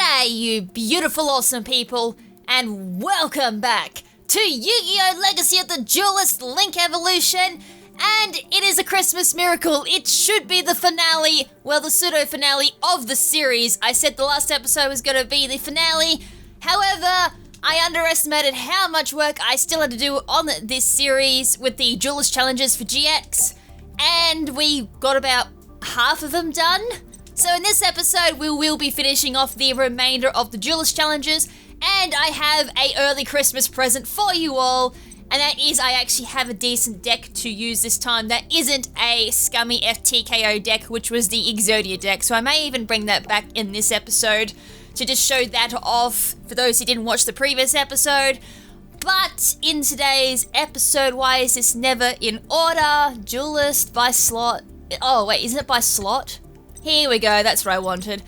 G'day, you beautiful, awesome people, and welcome back to Yu-Gi-Oh! Legacy of the Duelist Link Evolution, and it is a Christmas miracle. It should be the finale, well, the pseudo-finale of the series. I said the last episode was going to be the finale, however, I underestimated how much work I still had to do on this series with the Duelist challenges for GX, and we got about half of them done. So in this episode, we will be finishing off the remainder of the Duelist challenges, and I have a early Christmas present for you all, and that is I actually have a decent deck to use this time that isn't a scummy FTKO deck, which was the Exodia deck, so I may even bring that back in this episode to just show that off for those who didn't watch the previous episode. But in today's episode, why is this never in order? Duelist by slot. Oh wait, isn't it by slot? Here we go, that's what I wanted.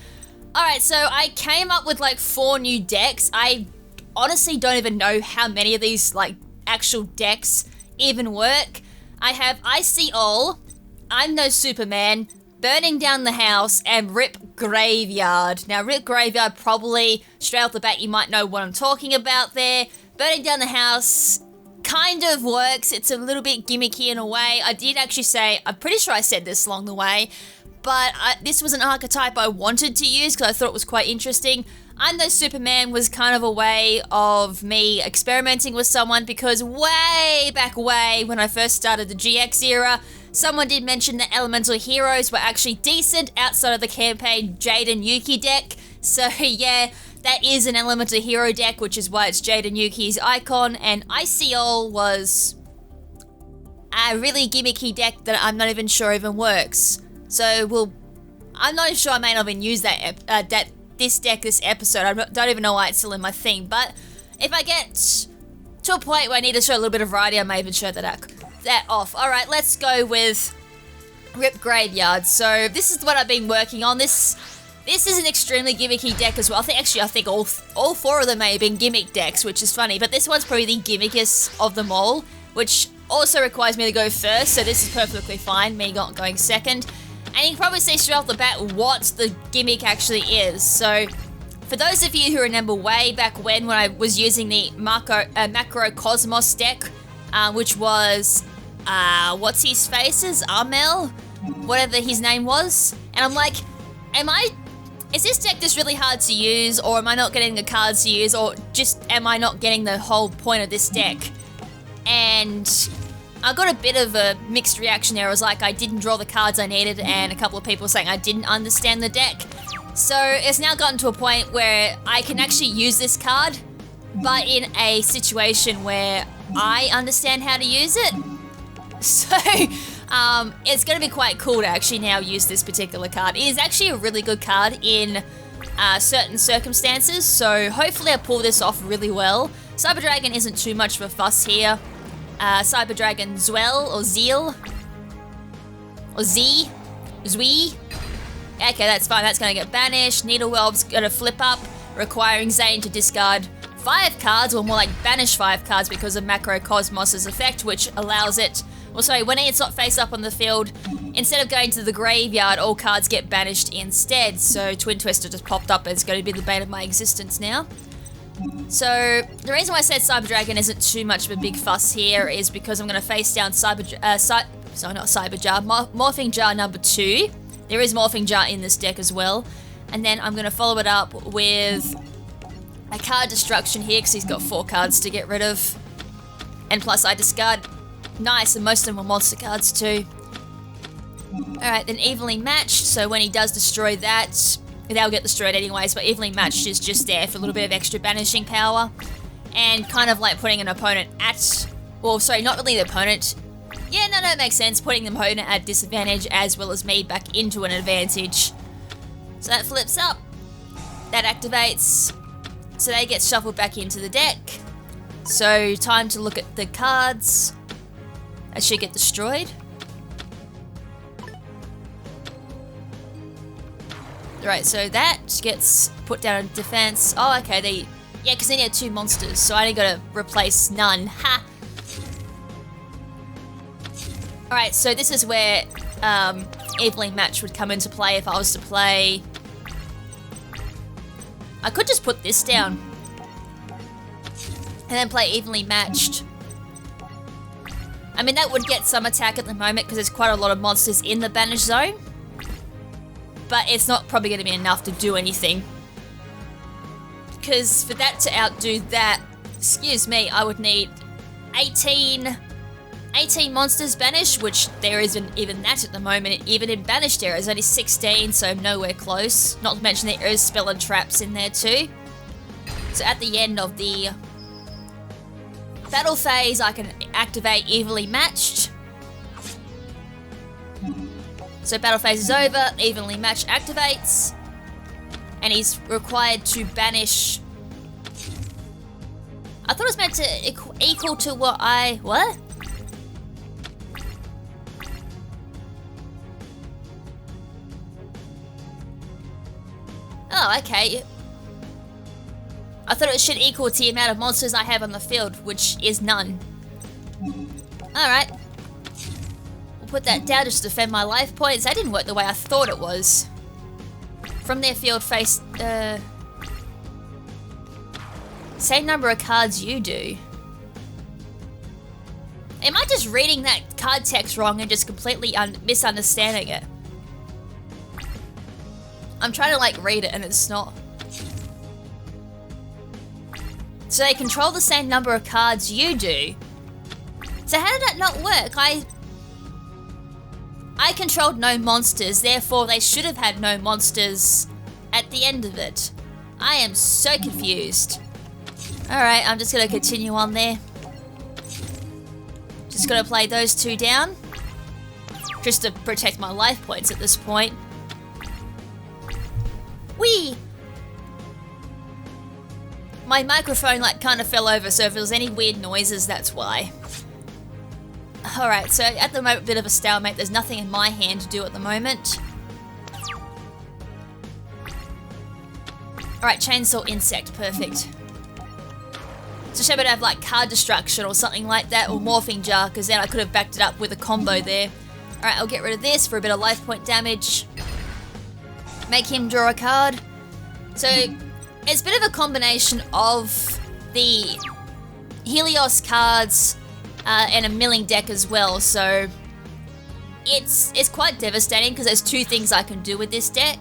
Alright, so I came up with like 4 new decks. I honestly don't even know how many of these like actual decks even work. I have I See All, I'm No Superman, Burning Down the House, and Rip Graveyard. Now Rip Graveyard, probably straight off the bat you might know what I'm talking about there. Burning Down the House kind of works, it's a little bit gimmicky in a way. I did actually say, I'm pretty sure I said this along the way, but this was an archetype I wanted to use because I thought it was quite interesting. I'm No Superman was kind of a way of me experimenting with someone because way back when I first started the GX era, someone did mention that Elemental Heroes were actually decent outside of the campaign Jade and Yuki deck. So yeah, that is an Elemental Hero deck, which is why it's Jade and Yuki's icon, and I See All was a really gimmicky deck that I'm not even sure even works. So I'm not sure I may not even use this deck this episode. I don't even know why it's still in my thing, but if I get to a point where I need to show a little bit of variety, I may even show that off. Alright, let's go with Rip Graveyard. So this is what I've been working on. This is an extremely gimmicky deck as well. I think all 4 of them may have been gimmick decks, which is funny, but this one's probably the gimmickest of them all, which also requires me to go first, so this is perfectly fine, me not going second. And you can probably see straight off the bat what the gimmick actually is. So, for those of you who remember way back when I was using the Macro Cosmos deck, which was, what's his faces? Armel? Whatever his name was. And I'm like, is this deck just really hard to use, or am I not getting the cards to use, or just am I not getting the whole point of this deck? And I got a bit of a mixed reaction there. I was like, I didn't draw the cards I needed, and a couple of people saying I didn't understand the deck. So it's now gotten to a point where I can actually use this card, but in a situation where I understand how to use it. So it's going to be quite cool to actually now use this particular card. It is actually a really good card in certain circumstances, so hopefully I pull this off really well. Cyber Dragon isn't too much of a fuss here. Cyber Dragon Zwell, or Zeal, or Zee, Zwee. Okay, that's fine, that's going to get banished. Needlewhelp's going to flip up, requiring Zane to discard 5 cards, or more like banish 5 cards because of Macro Cosmos' effect, which allows it, well sorry, when it's not face up on the field, instead of going to the graveyard, all cards get banished instead. So Twin Twister just popped up, and it's going to be the bane of my existence now. So, the reason why I said Cyber Dragon isn't too much of a big fuss here is because I'm going to face down Morphing Jar number 2. There is Morphing Jar in this deck as well. And then I'm going to follow it up with a card destruction here because he's got 4 cards to get rid of. And plus I discard, nice, and most of them are monster cards too. Alright, then Evenly Matched, so when he does destroy that, they'll get destroyed anyways, but Evenly Matched is just there for a little bit of extra banishing power. And kind of like putting an opponent at, well, sorry, not really the opponent. Yeah, no, it makes sense. Putting the opponent at disadvantage as well as me back into an advantage. So that flips up. That activates. So they get shuffled back into the deck. So time to look at the cards. That should get destroyed. Right, so that gets put down in defense. Oh, okay, yeah, because they need 2 monsters, so I only gotta replace none. Ha! Alright, so this is where Evenly Match would come into play if I was to play I could just put this down. And then play evenly matched. I mean, that would get some attack at the moment because there's quite a lot of monsters in the Banished zone. But it's not probably going to be enough to do anything. Because for that to outdo that, excuse me, I would need 18 monsters banished, which there isn't even that at the moment. Even in Banished there is only 16, so nowhere close. Not to mention there is spell and traps in there too. So at the end of the battle phase, I can activate evenly matched. So battle phase is over, evenly matched activates, and he's required to banish. I thought it was meant to equal to what? Oh, okay. I thought it should equal to the amount of monsters I have on the field, which is none. Alright. We'll put that down just to defend my life points. That didn't work the way I thought it was. From their field face, same number of cards you do. Am I just reading that card text wrong and just completely misunderstanding it? I'm trying to like read it and it's not. So they control the same number of cards you do. So how did that not work? I controlled no monsters, therefore they should have had no monsters at the end of it. I am so confused. Alright, I'm just going to continue on there. Just got to play those two down. Just to protect my life points at this point. Whee! My microphone like kind of fell over, so if there was any weird noises, that's why. Alright, so at the moment, bit of a stalemate. There's nothing in my hand to do at the moment. Alright, chainsaw insect, perfect. It's a shame I don't have like card destruction or something like that, or morphing jar, because then I could have backed it up with a combo there. Alright, I'll get rid of this for a bit of life point damage. Make him draw a card. So, it's a bit of a combination of the Helios cards and a milling deck as well, so it's quite devastating because there's two things I can do with this deck,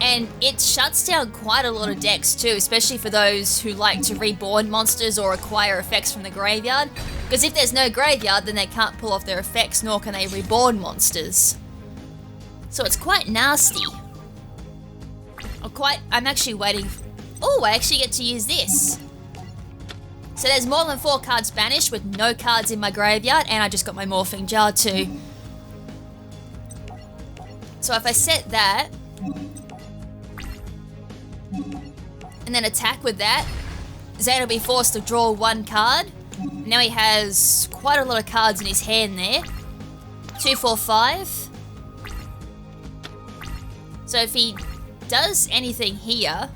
and it shuts down quite a lot of decks too, especially for those who like to reborn monsters or acquire effects from the graveyard, because if there's no graveyard then they can't pull off their effects, nor can they reborn monsters. So it's quite nasty. I'm actually waiting. Oh, I actually get to use this. So there's more than 4 cards banished with no cards in my graveyard, and I just got my morphing jar too. So if I set that, and then attack with that, Zane will be forced to draw 1 card. Now he has quite a lot of cards in his hand there. 2, 4, 5. So if he does anything here,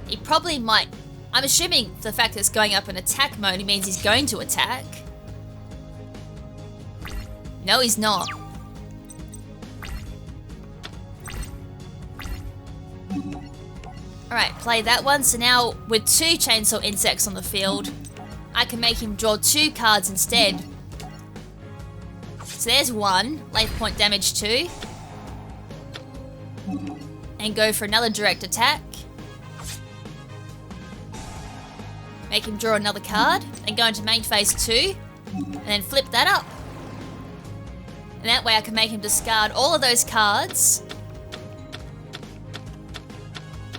he probably might. I'm assuming the fact that it's going up in attack mode, it means he's going to attack. No, he's not. Alright, play that one. So now, with 2 chainsaw insects on the field, I can make him draw 2 cards instead. So there's 1, life point damage 2. And go for another direct attack. Make him draw another card, and go into main phase 2, and then flip that up. And that way I can make him discard all of those cards,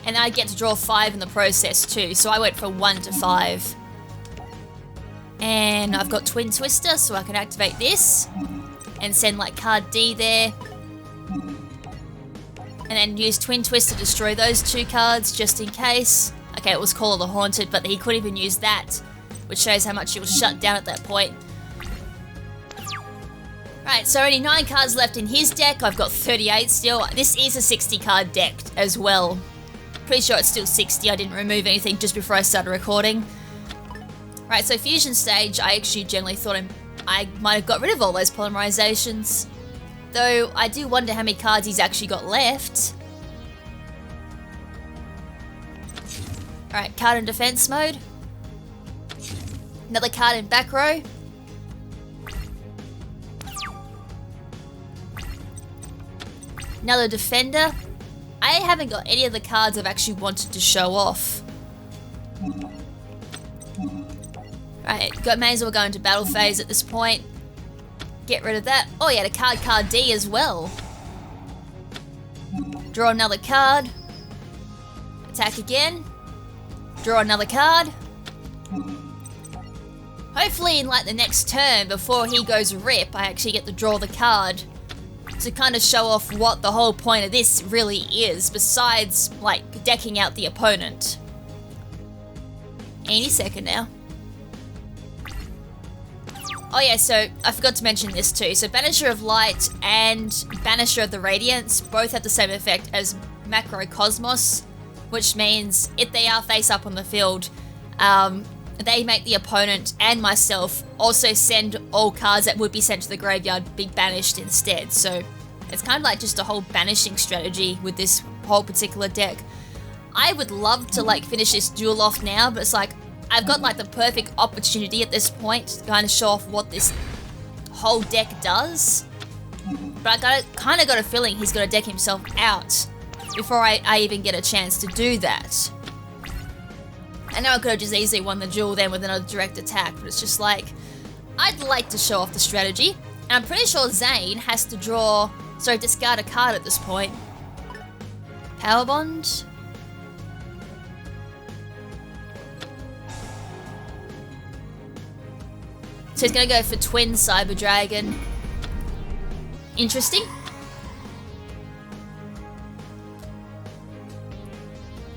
and I get to draw 5 in the process too, so I went from 1 to 5. And I've got Twin Twister, so I can activate this, and send like card D there. And then use Twin Twist to destroy those 2 cards, just in case. Okay, it was Call of the Haunted, but he couldn't even use that, which shows how much he was shut down at that point. Right, so only 9 cards left in his deck. I've got 38 still. This is a 60 card deck as well. Pretty sure it's still 60. I didn't remove anything just before I started recording. Right, so Fusion Stage, I actually generally thought I might have got rid of all those polymerizations. Though I do wonder how many cards he's actually got left. Alright, card in defense mode. Another card in back row. Another defender. I haven't got any of the cards I've actually wanted to show off. Right, may as well go into battle phase at this point. Get rid of that. Oh yeah, the card D as well. Draw another card. Attack again. Draw another card. Hopefully in like the next turn, before he goes rip, I actually get to draw the card. To kind of show off what the whole point of this really is, besides like decking out the opponent. Any second now. Oh yeah, so I forgot to mention this too. So Banisher of Light and Banisher of the Radiance both have the same effect as Macrocosmos, which means if they are face up on the field, they make the opponent and myself also send all cards that would be sent to the graveyard be banished instead. So it's kind of like just a whole banishing strategy with this whole particular deck. I would love to like finish this duel off now, but it's like I've got like the perfect opportunity at this point to kind of show off what this whole deck does. But I kind of got a feeling he's going to deck himself out before I even get a chance to do that. I know I could have just easily won the duel then with another direct attack, but it's just like, I'd like to show off the strategy. And I'm pretty sure Zane has to discard a card at this point. Power Bond. So he's going to go for Twin Cyber Dragon. Interesting.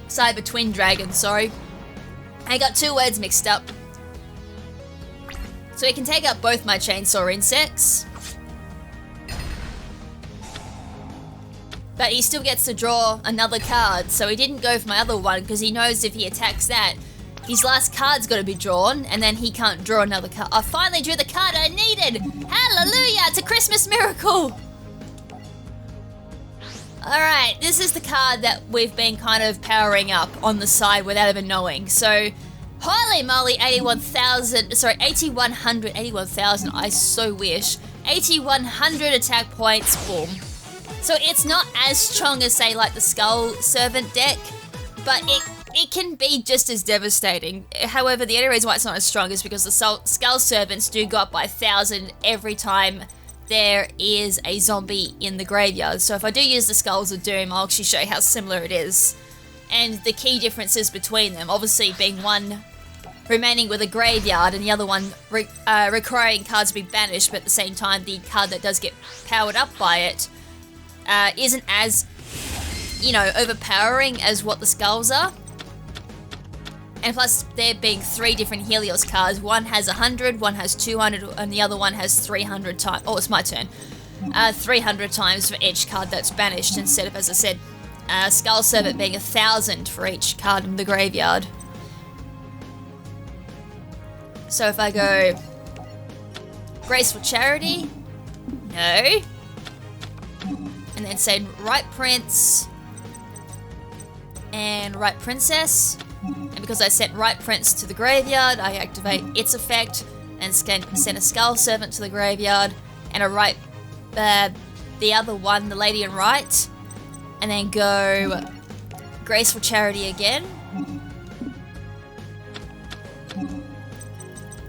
Cyber Twin Dragon, sorry. I got two words mixed up. So he can take out both my Chainsaw Insects. But he still gets to draw another card, so he didn't go for my other one because he knows if he attacks that, his last card's got to be drawn, and then he can't draw another card. I finally drew the card I needed! Hallelujah! It's a Christmas miracle! Alright, this is the card that we've been kind of powering up on the side without even knowing. So, holy moly, 81,000, 81,000, I so wish. 8,100 attack points, boom. So it's not as strong as, say, like the Skull Servant deck, but it can be just as devastating. However, the only reason why it's not as strong is because the Skull Servants do go up by 1,000 every time there is a zombie in the graveyard. So if I do use the Skulls of Doom, I'll actually show you how similar it is. And the key differences between them, obviously being one remaining with a graveyard and the other one requiring cards to be banished, but at the same time the card that does get powered up by it isn't as, overpowering as what the Skulls are. And plus, there being 3 different Helios cards. One has 100, one has 200, and the other one has 300 times. Oh, it's my turn. 300 times for each card that's banished, instead of, as I said, Skull Servant being 1,000 for each card in the graveyard. So if I go Graceful Charity, no. And then say Right Prince and Right Princess. And because I sent Right Prince to the graveyard, I activate its effect and send a Skull Servant to the graveyard and the other one, the Lady in Right, and then go Graceful Charity again.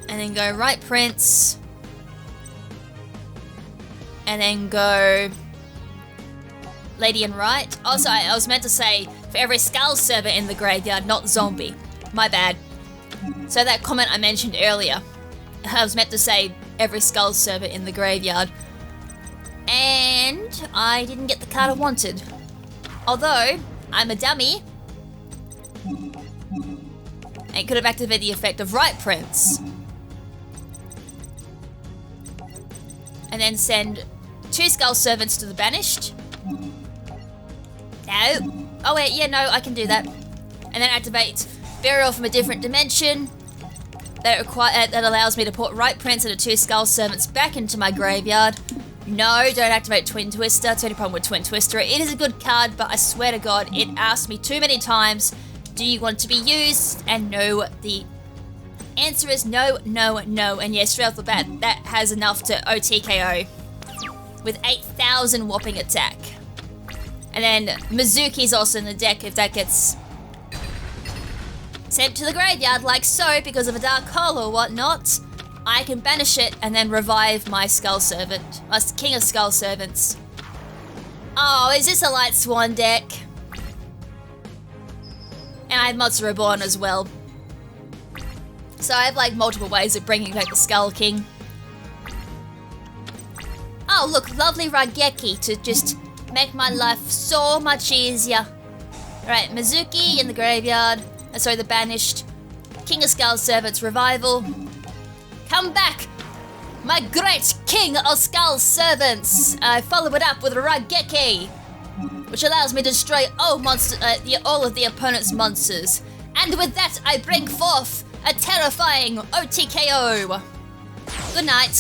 And then go Right Prince. And then go Lady in Right. Also, I was meant to say for every Skull Servant in the graveyard, not zombie. My bad. So that comment I mentioned earlier, I was meant to say every Skull Servant in the graveyard. And I didn't get the card I wanted. Although, I'm a dummy. And could have activated the effect of Right Prince. And then send 2 Skull Servants to the Banished. No. Oh wait, yeah, no, I can do that. And then activate Burial from a Different Dimension. That allows me to put Right Prince and the 2 Skull Servants back into my graveyard. No, don't activate Twin Twister. It's the only problem with Twin Twister. It is a good card, but I swear to God, it asked me too many times do you want to be used? And no, the answer is no, no, no. And yes, straight off the bat, that has enough to OTKO with 8,000 whopping attack. And then Mizuki's also in the deck if that gets sent to the graveyard like so because of a dark hole or whatnot. I can banish it and then revive my Skull Servant, my King of Skull Servants. Oh, is this a Light Swan deck? And I have Monster Reborn as well. So I have like multiple ways of bringing back the Skull King. Oh look, lovely Raigeki to just make my life so much easier. Alright, Mizuki in the graveyard. Sorry, the Banished. King of Skull Servants Revival. Come back, my great King of Skull Servants. I follow it up with Raigeki, which allows me to destroy all of the opponent's monsters. And with that, I bring forth a terrifying OTKO. Good night.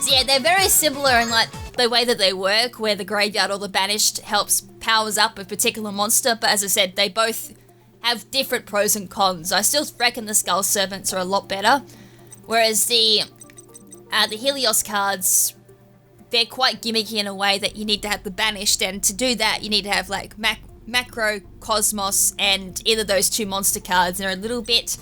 So yeah, they're very similar in like the way that they work, where the graveyard or the Banished powers up a particular monster, but as I said, they both have different pros and cons. I still reckon the Skull Servants are a lot better, whereas the Helios cards, they're quite gimmicky in a way that you need to have the Banished, and to do that you need to have like Macro, Cosmos, and either those two monster cards. They're a little bit,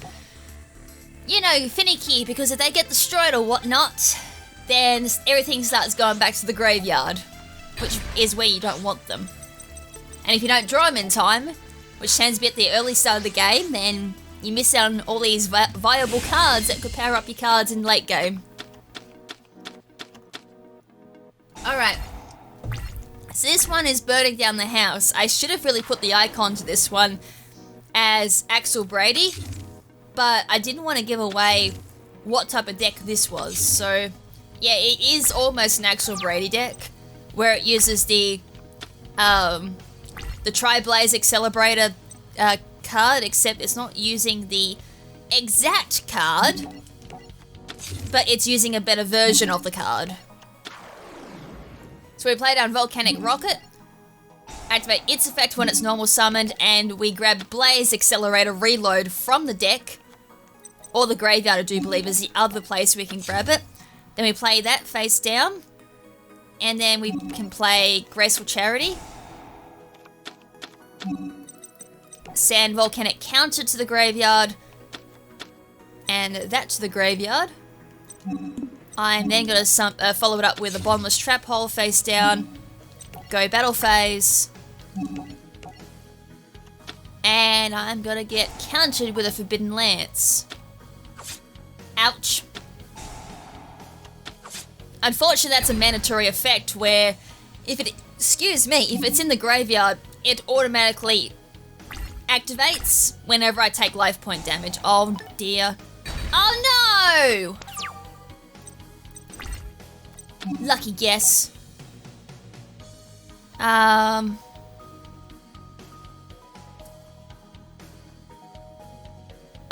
you know, finicky, because if they get destroyed or whatnot, then everything starts going back to the graveyard, which is where you don't want them. And if you don't draw them in time, which tends to be at the early start of the game, then you miss out on all these viable cards that could power up your cards in late game. Alright. So this one is burning down the house. I should have really put the icon to this one as Axel Brady, but I didn't want to give away what type of deck this was. So yeah, it is almost an Axel Brady deck, where it uses the Tri-Blaze Accelerator card, except it's not using the exact card, but it's using a better version of the card. So we play down Volcanic Rocket, activate its effect when it's normal summoned, and we grab Blaze Accelerator Reload from the deck, or the graveyard I do believe is the other place we can grab it. Then we play that face down, and then we can play Graceful Charity, send Volcanic Counter to the graveyard, and that to the graveyard. I'm then going to follow it up with a Bottomless Trap Hole face down, go Battle Phase, and I'm going to get countered with a Forbidden Lance. Ouch. Unfortunately, that's a mandatory effect where if it's in the graveyard, it automatically activates whenever I take life point damage. Oh dear. Oh no! Lucky guess. I'm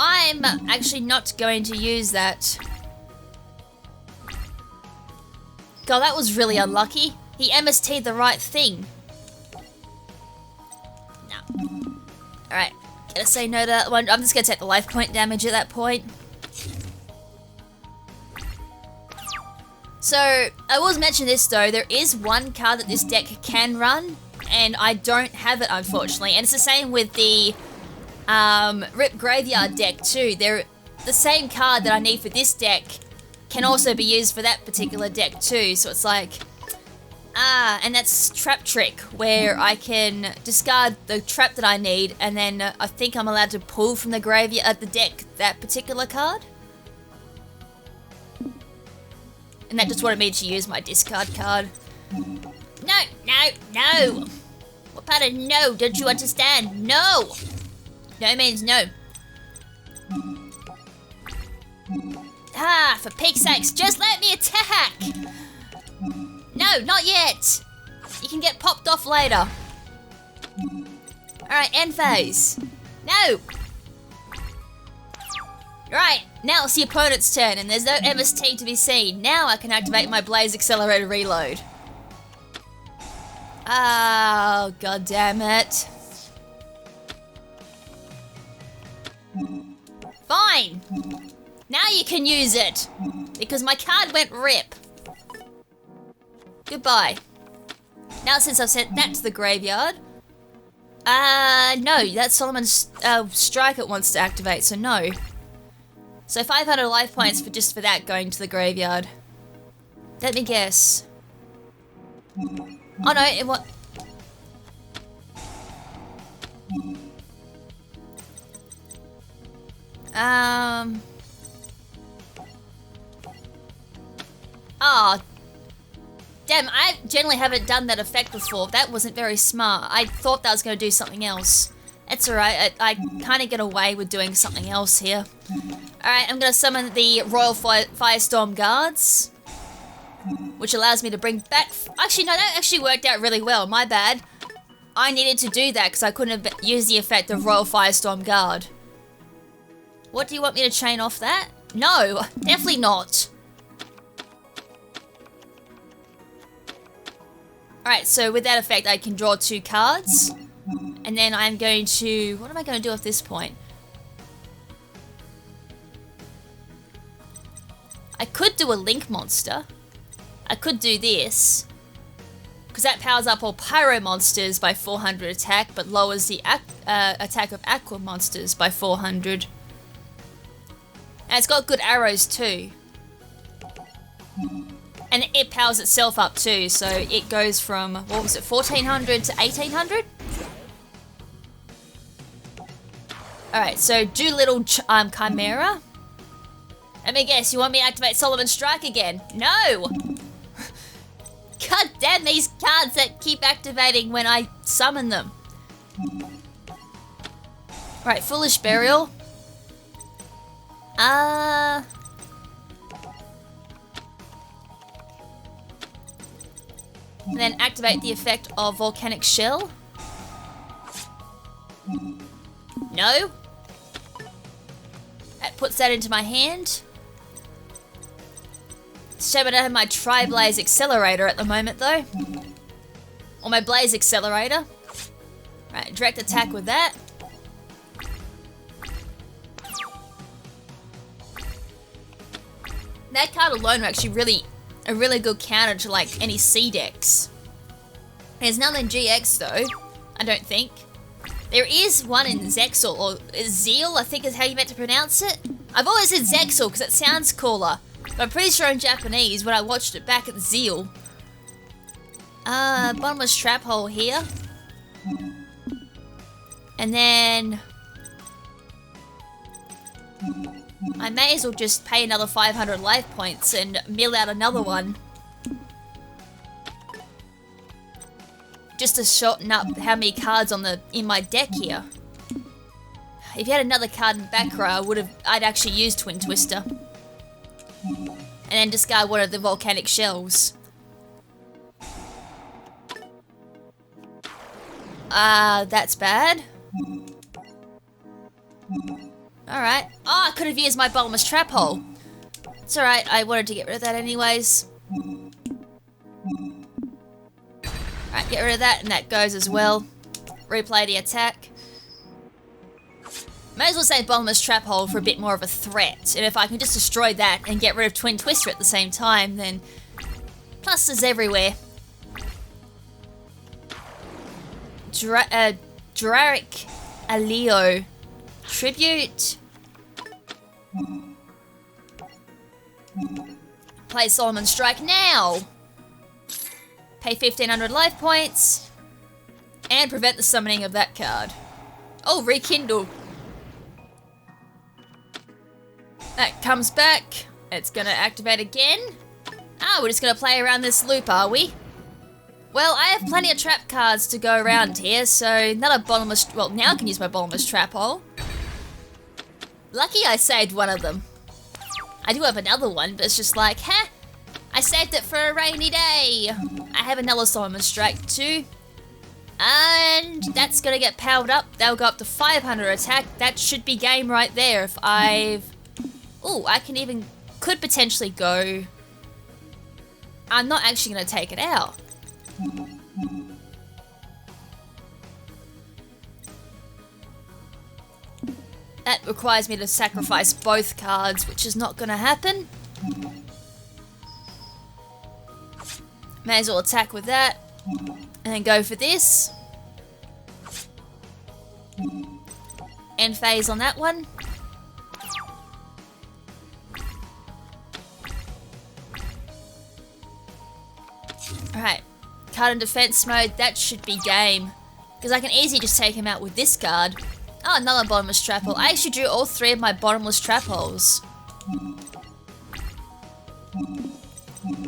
actually not going to use that. God, that was really unlucky. He MST'd the right thing. No. Alright, gotta say no to that one. I'm just gonna take the life point damage at that point. So, I will mention this though, there is one card that this deck can run, and I don't have it unfortunately, and it's the same with the Rip Graveyard deck too. The same card that I need for this deck can also be used for that particular deck too, so it's like, and that's Trap Trick, where I can discard the trap that I need, and then I think I'm allowed to pull from the graveyard at the deck that particular card. And that just wanted me to use my discard card. No, no, no! What part of no don't you understand? No! No means no. Ah, for peak's sakes, just let me attack! No, not yet! You can get popped off later. Alright, end phase. No! Right, now it's the opponent's turn, and there's no MST to be seen. Now I can activate my Blaze Accelerator Reload. Oh, god damn it. Fine. Now you can use it. Because my card went rip. Goodbye. Now since I've sent that to the graveyard... no, that's Solomon's strike it wants to activate, so no. So 500 life points for just for that going to the graveyard. Let me guess. Oh no, it what? Oh. Damn, I generally haven't done that effect before. That wasn't very smart. I thought that was going to do something else. It's alright, I kind of get away with doing something else here. Alright, I'm going to summon the Royal Firestorm Guards. Which allows me to bring back... Actually, no, that actually worked out really well. My bad. I needed to do that because I couldn't have used the effect of Royal Firestorm Guard. What do you want me to chain off that? No, definitely not. Alright, so with that effect, I can draw 2 cards. And then I'm going to... What am I going to do at this point? I could do a Link monster. I could do this. Because that powers up all Pyro monsters by 400 attack, but lowers the attack of Aqua monsters by 400. And it's got good arrows too. And it powers itself up too, so it goes from, what was it, 1400 to 1800? Alright, so Doolittle Chimera. Let me guess, you want me to activate Solomon's Strike again? No! God damn these cards that keep activating when I summon them. Right, Foolish Burial. And then activate the effect of Volcanic Shell. No. That puts that into my hand. It's a shame I don't have my Tri-Blaze Accelerator at the moment though. Or my Blaze Accelerator. Right, direct attack with that. That card alone are actually a really good counter to like any C decks. There's none in GX though, I don't think. There is one in Zexal, or Zeal, I think is how you meant to pronounce it. I've always said Zexal because it sounds cooler, but I'm pretty sure in Japanese when I watched it back at Zeal. Bottomless Trap Hole here. And then... I may as well just pay another 500 life points and mill out another one. Just to shorten up how many cards in my deck here. If you had another card in the back row, I'd actually use Twin Twister. And then discard one of the Volcanic Shells. That's bad. Alright. Oh, I could have used my Bottomless Trap Hole. It's alright, I wanted to get rid of that anyways. Alright, get rid of that, and that goes as well. Replay the attack. May as well save Bottomless Trap Hole for a bit more of a threat. And if I can just destroy that and get rid of Twin Twister at the same time, then pluses everywhere. Draric Aleo. Tribute. Play Solomon's Strike now. Pay 1500 life points. And prevent the summoning of that card. Oh, Rekindle. That comes back. It's gonna activate again. Ah, we're just gonna play around this loop, are we? Well, I have plenty of trap cards to go around here, so another bottomless... Well, now I can use my Bottomless Trap Hole. Lucky I saved one of them. I do have another one, but it's just like, I saved it for a rainy day. I have another Solomon's Strike too. And that's gonna get powered up. That'll go up to 500 attack. That should be game right there if I've... Ooh, I could potentially go... I'm not actually gonna take it out. That requires me to sacrifice both cards, which is not going to happen. May as well attack with that. And then go for this. End phase on that one. Alright. Card in defense mode, that should be game. Because I can easily just take him out with this card. Oh, another bottomless trap hole. I actually drew all 3 of my bottomless trap holes.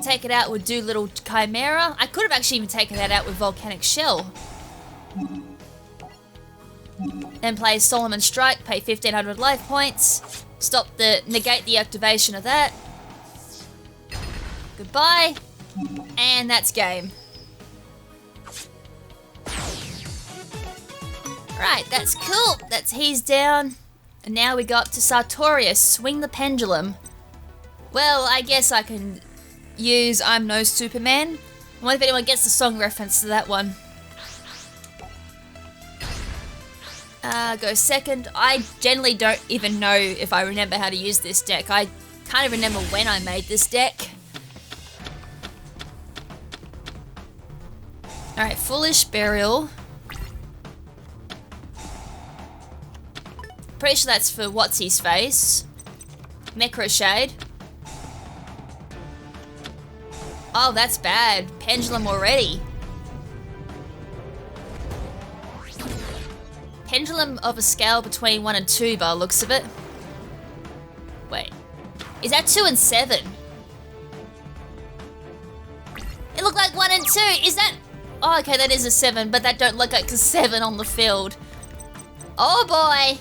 Take it out with Doolittle Chimera. I could have actually even taken that out with Volcanic Shell. Then play Solomon Strike, pay 1500 life points. Negate the activation of that. Goodbye. And that's game. Right, that's cool. He's down. And now we got to Sartorius, Swing the Pendulum. Well, I guess I can use I'm No Superman. I wonder if anyone gets the song reference to that one. Go second. I generally don't even know if I remember how to use this deck. I kind of remember when I made this deck. Alright, Foolish Burial. Pretty sure that's for What's-His-Face. Necroshade. Oh, that's bad. Pendulum already. Pendulum of a scale between 1 and 2 by the looks of it. Wait. Is that 2 and 7? It looked like 1 and 2. Is that... Oh, okay, that is a 7, but that don't look like a 7 on the field. Oh, boy.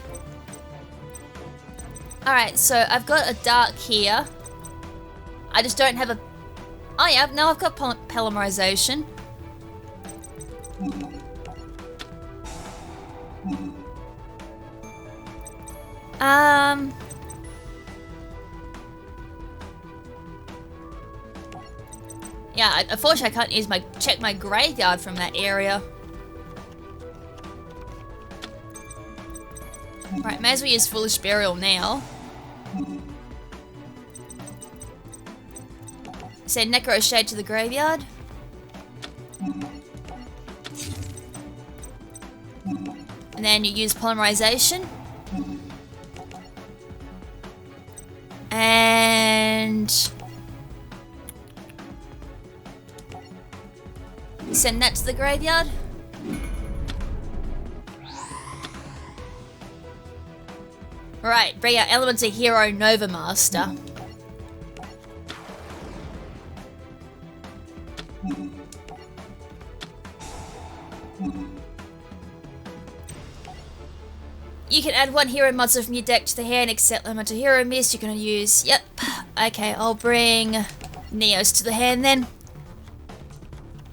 Alright, so I've got a dark here. I just don't have a... Oh yeah, no, I've got polymerization. Yeah, unfortunately I can't use check my graveyard from that area. Right, may as well use Foolish Burial now. Send Necroshade to the graveyard. And then you use Polymerization. And... send that to the graveyard. Right, bring out Elements of Hero Nova Master. You can add 1 hero monster from your deck to the hand, except Element of Hero Mist. You're gonna use... Yep. Okay, I'll bring Neos to the hand then.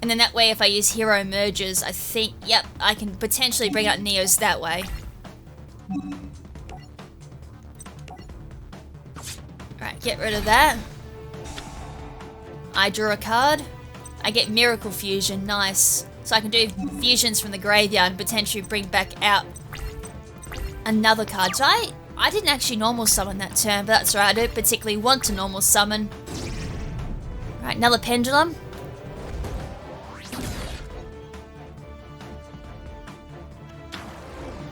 And then that way, if I use Hero Merges, I think... Yep, I can potentially bring out Neos that way. Alright, get rid of that. I draw a card. I get Miracle Fusion, nice. So I can do fusions from the graveyard and potentially bring back out another card. So I didn't actually normal summon that turn, but that's alright. I don't particularly want to normal summon. Right, another Pendulum.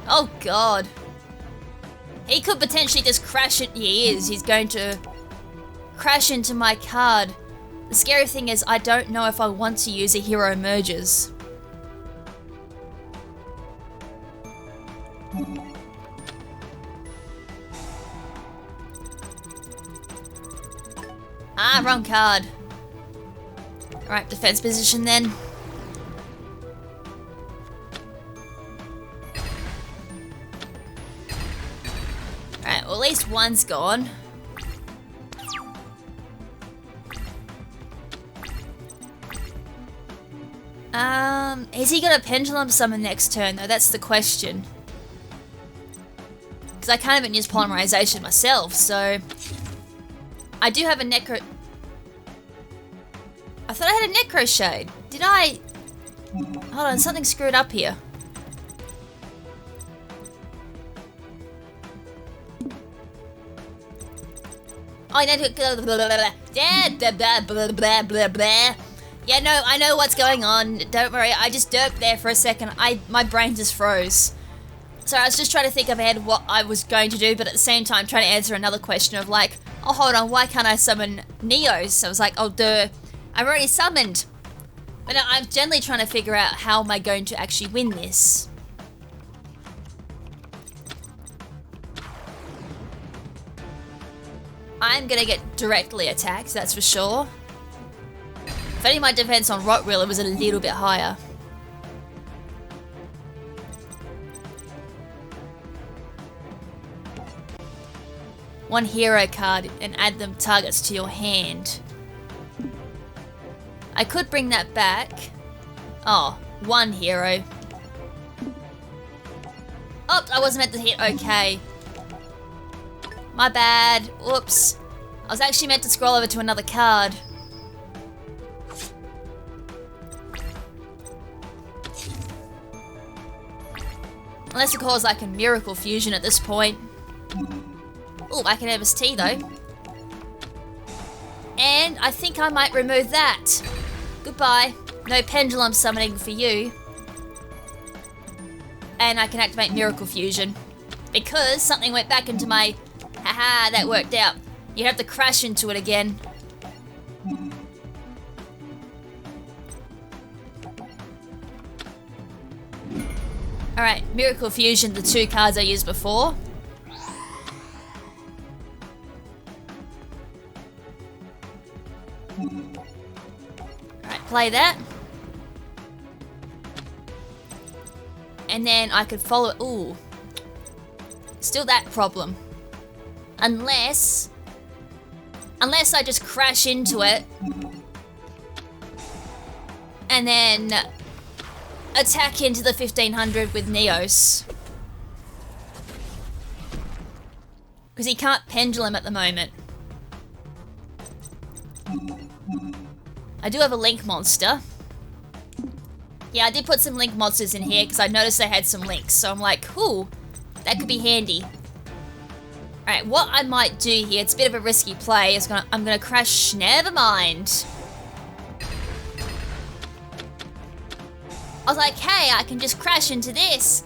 Oh god. He could potentially just crash it. He is. He's going to crash into my card. The scary thing is I don't know if I want to use a Hero Merges. Ah, wrong card. Alright, defense position then. Alright, well at least one's gone. Is he gonna Pendulum summon next turn though? That's the question. Because I can't even use Polymerization myself, so... I do have a Necro... I thought I had a Necroshade. Did I... Hold on, something screwed up here. I know. Yeah, no, I know what's going on. Don't worry. I just derped there for a second. My brain just froze. So I was just trying to think ahead what I was going to do, but at the same time trying to answer another question of like, oh, hold on, why can't I summon Neos? So I was like, oh, duh, I'm already summoned. But I'm generally trying to figure out how am I going to actually win this. I'm gonna get directly attacked, that's for sure. If only my defense on Rot Wheeler was a little bit higher. One hero card and add them targets to your hand. I could bring that back. Oh, one hero. Oh, I wasn't meant to hit okay. My bad. Whoops. I was actually meant to scroll over to another card. Unless of course I can Miracle Fusion at this point. Oh, I can have tea though. And I think I might remove that. Goodbye. No pendulum summoning for you. And I can activate Miracle Fusion. Because something went back into my... Haha, that worked out. You have to crash into it again. Alright, Miracle Fusion, the two cards I used before. Alright, play that. And then I could follow it. Ooh. Still that problem. Unless I just crash into it. And then attack into the 1500 with Neos. Because he can't pendulum at the moment. I do have a link monster. Yeah, I did put some link monsters in here because I noticed they had some links. So I'm like, ooh, that could be handy. Alright, what I might do here, it's a bit of a risky play, is I'm gonna crash, never mind. I was like, hey, I can just crash into this.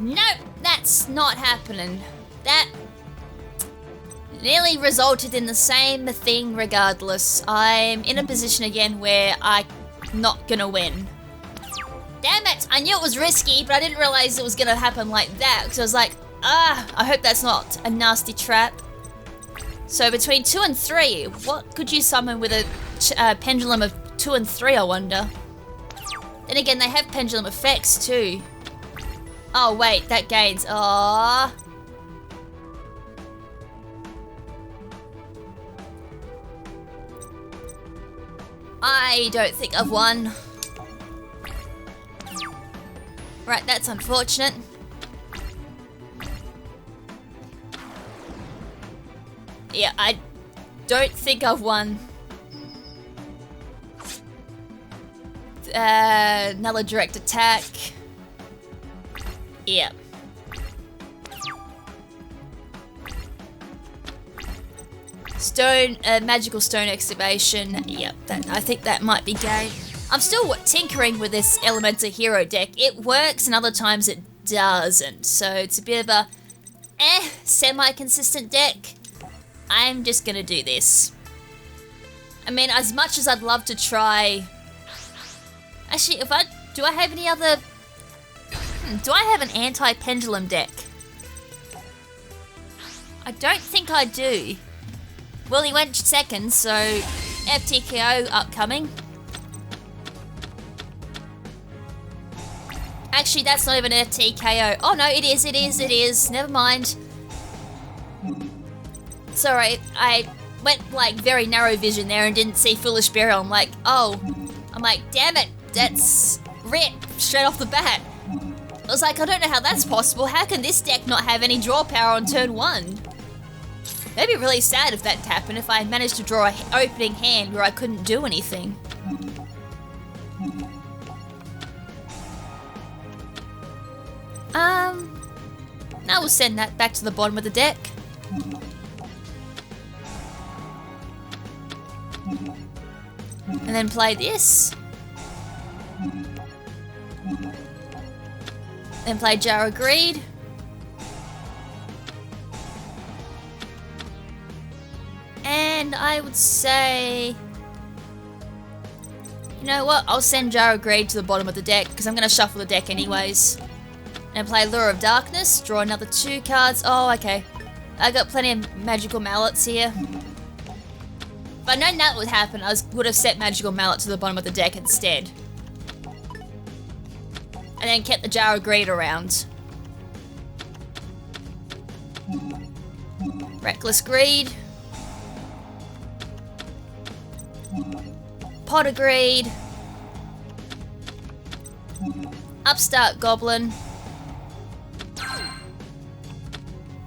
Nope, that's not happening. That nearly resulted in the same thing regardless. I'm in a position again where I'm not gonna win. Damn it, I knew it was risky, but I didn't realize it was gonna happen like that, because I was like, I hope that's not a nasty trap. So between 2 and 3, what could you summon with a pendulum of 2 and 3, I wonder? Then again, they have pendulum effects too. Oh wait, that gains. Aww. I don't think I've won. Right, that's unfortunate. Yeah, I don't think I've won. Another direct attack. Yeah. Stone, magical stone excavation. Yep, I think that might be game. I'm still tinkering with this Elemental Hero deck. It works and other times it doesn't. So it's a bit of a semi-consistent deck. I'm just gonna do this. I mean, as much as I'd love to try... Actually, do I have any other... do I have an anti-pendulum deck? I don't think I do. Well, he went second, so FTKO upcoming. Actually, that's not even an FTKO. Oh no, it is. Never mind. Sorry, I went like very narrow vision there and didn't see Foolish Burial. I'm like, damn it, that's rip straight off the bat. I was like, I don't know how that's possible. How can this deck not have any draw power on turn 1? That'd be really sad if that happened, if I managed to draw an opening hand where I couldn't do anything. Now we'll send that back to the bottom of the deck. And then play this. Then play Jar of Greed. And I would say... You know what? I'll send Jar of Greed to the bottom of the deck, because I'm going to shuffle the deck anyways. And play Lure of Darkness. Draw another 2 cards. Oh, okay. I got plenty of Magical Mallets here. If I'd known that would happen, I would have set Magical Mallet to the bottom of the deck instead. And then kept the Jar of Greed around. Reckless Greed. Pot of Greed. Upstart Goblin.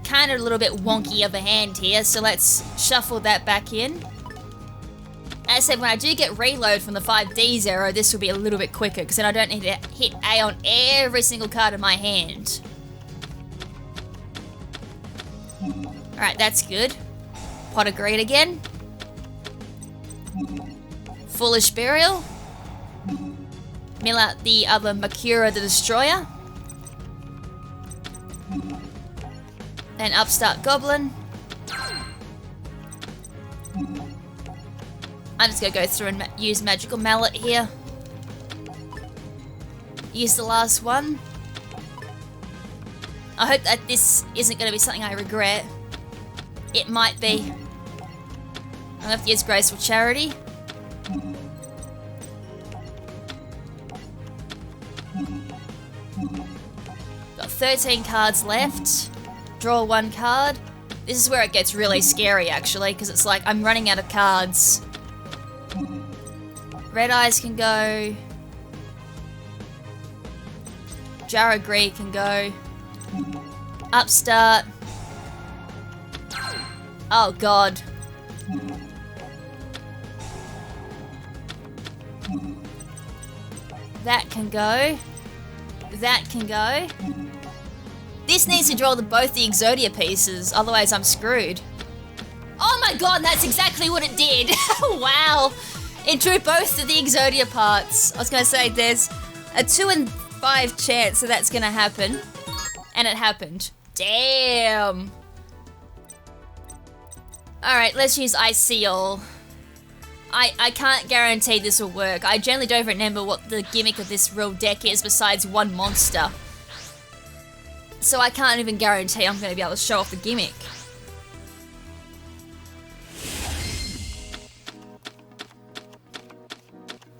Kind of a little bit wonky of a hand here, so let's shuffle that back in. As I said, when I do get reload from the 5D arrow, this will be a little bit quicker, because then I don't need to hit A on every single card in my hand. Alright, that's good. Pot of Greed again. Foolish Burial. Mill out the other Makura the Destroyer. Then Upstart Goblin. I'm just going to go through and use Magical Mallet here. Use the last one. I hope that this isn't going to be something I regret. It might be. I'm going to have to use Graceful Charity. Got 13 cards left. Draw 1 card. This is where it gets really scary actually, because it's like I'm running out of cards. Red Eyes can go. Jar of Greed can go. Upstart. Oh god. That can go. That can go. This needs to draw both the Exodia pieces, otherwise I'm screwed. Oh my god, that's exactly what it did. Wow. It drew both of the Exodia parts. I was going to say there's a 2 in 5 chance that that's going to happen. And it happened. Damn. Alright, let's use Ice Seal. I can't guarantee this will work. I generally don't remember what the gimmick of this real deck is besides 1 monster. So I can't even guarantee I'm going to be able to show off the gimmick.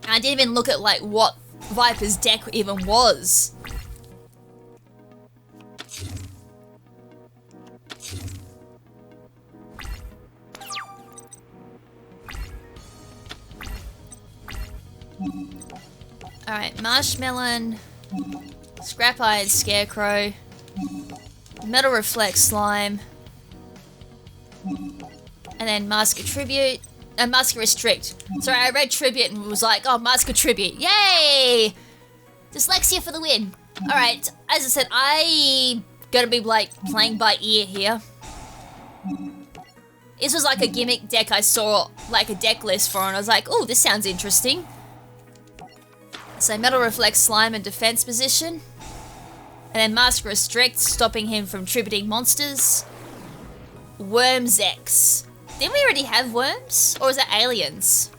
I didn't even look at like what Viper's deck even was. Alright, Marshmelon, Scrap Iron Scarecrow, Metal Reflect Slime, and then Mask of Tribute, Mask of Restrict. Sorry, I read Tribute and was like, oh, Mask of Tribute, yay! Dyslexia for the win. Alright, as I said, I gotta be like playing by ear here. This was like a gimmick deck I saw like a deck list for and I was like, oh, this sounds interesting. So Metal Reflect Slime in defense position. And then Mask Restrict, stopping him from tributing monsters. Worms X. Didn't we already have worms? Or is that aliens?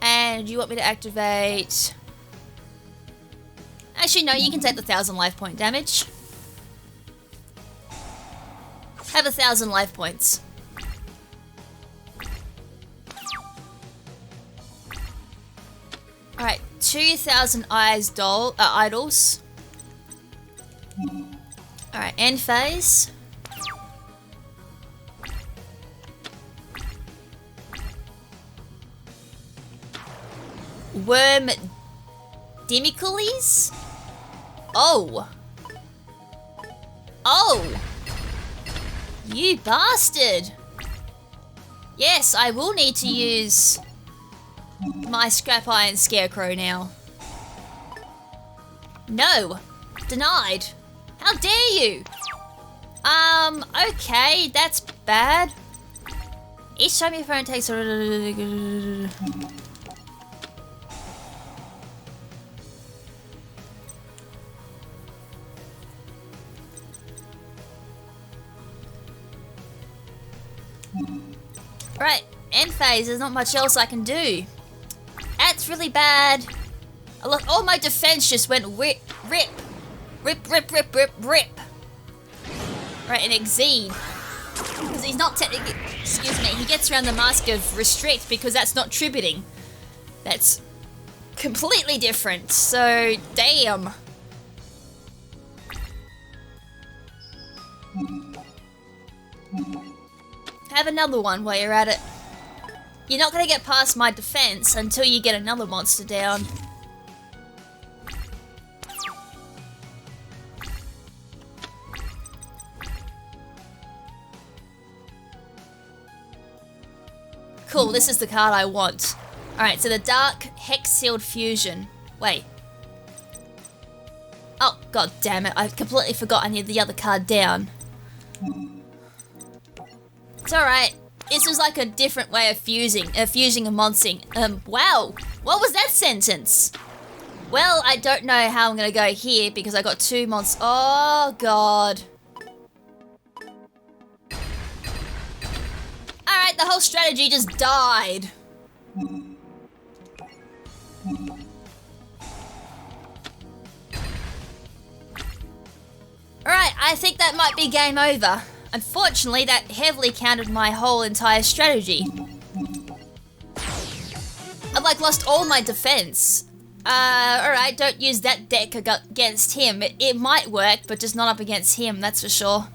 And you want me to activate... Actually, no, you can take the 1,000 life point damage. Have 1,000 life points. Alright, 2,000 idols. Alright, end phase. Worm Dimicules? Oh. Oh. You bastard. Yes, I will need to use my Scrap Iron Scarecrow now. No. Denied. How dare you? Okay, that's bad. Each time your phone takes a... Right, end phase, there's not much else I can do. That's really bad. Look, all my defense just went rip. Right, and exceed. Because he's not technically, excuse me, he gets around the mask of restrict because that's not tributing. That's completely different, so damn. Have another one while you're at it. You're not gonna get past my defense until you get another monster down. Cool, this is the card I want. Alright, so the Dark Hex Sealed Fusion. Wait. Oh, god damn it, I completely forgot I need the other card down. It's alright. This was like a different way of fusing a monsing. Wow, what was that sentence? Well, I don't know how I'm gonna go here because I got two monsters. Oh god. Alright, the whole strategy just died. Alright, I think that might be game over. Unfortunately, that heavily countered my whole entire strategy. I've like lost all my defense. Alright, don't use that deck against him. It might work, but just not up against him, that's for sure.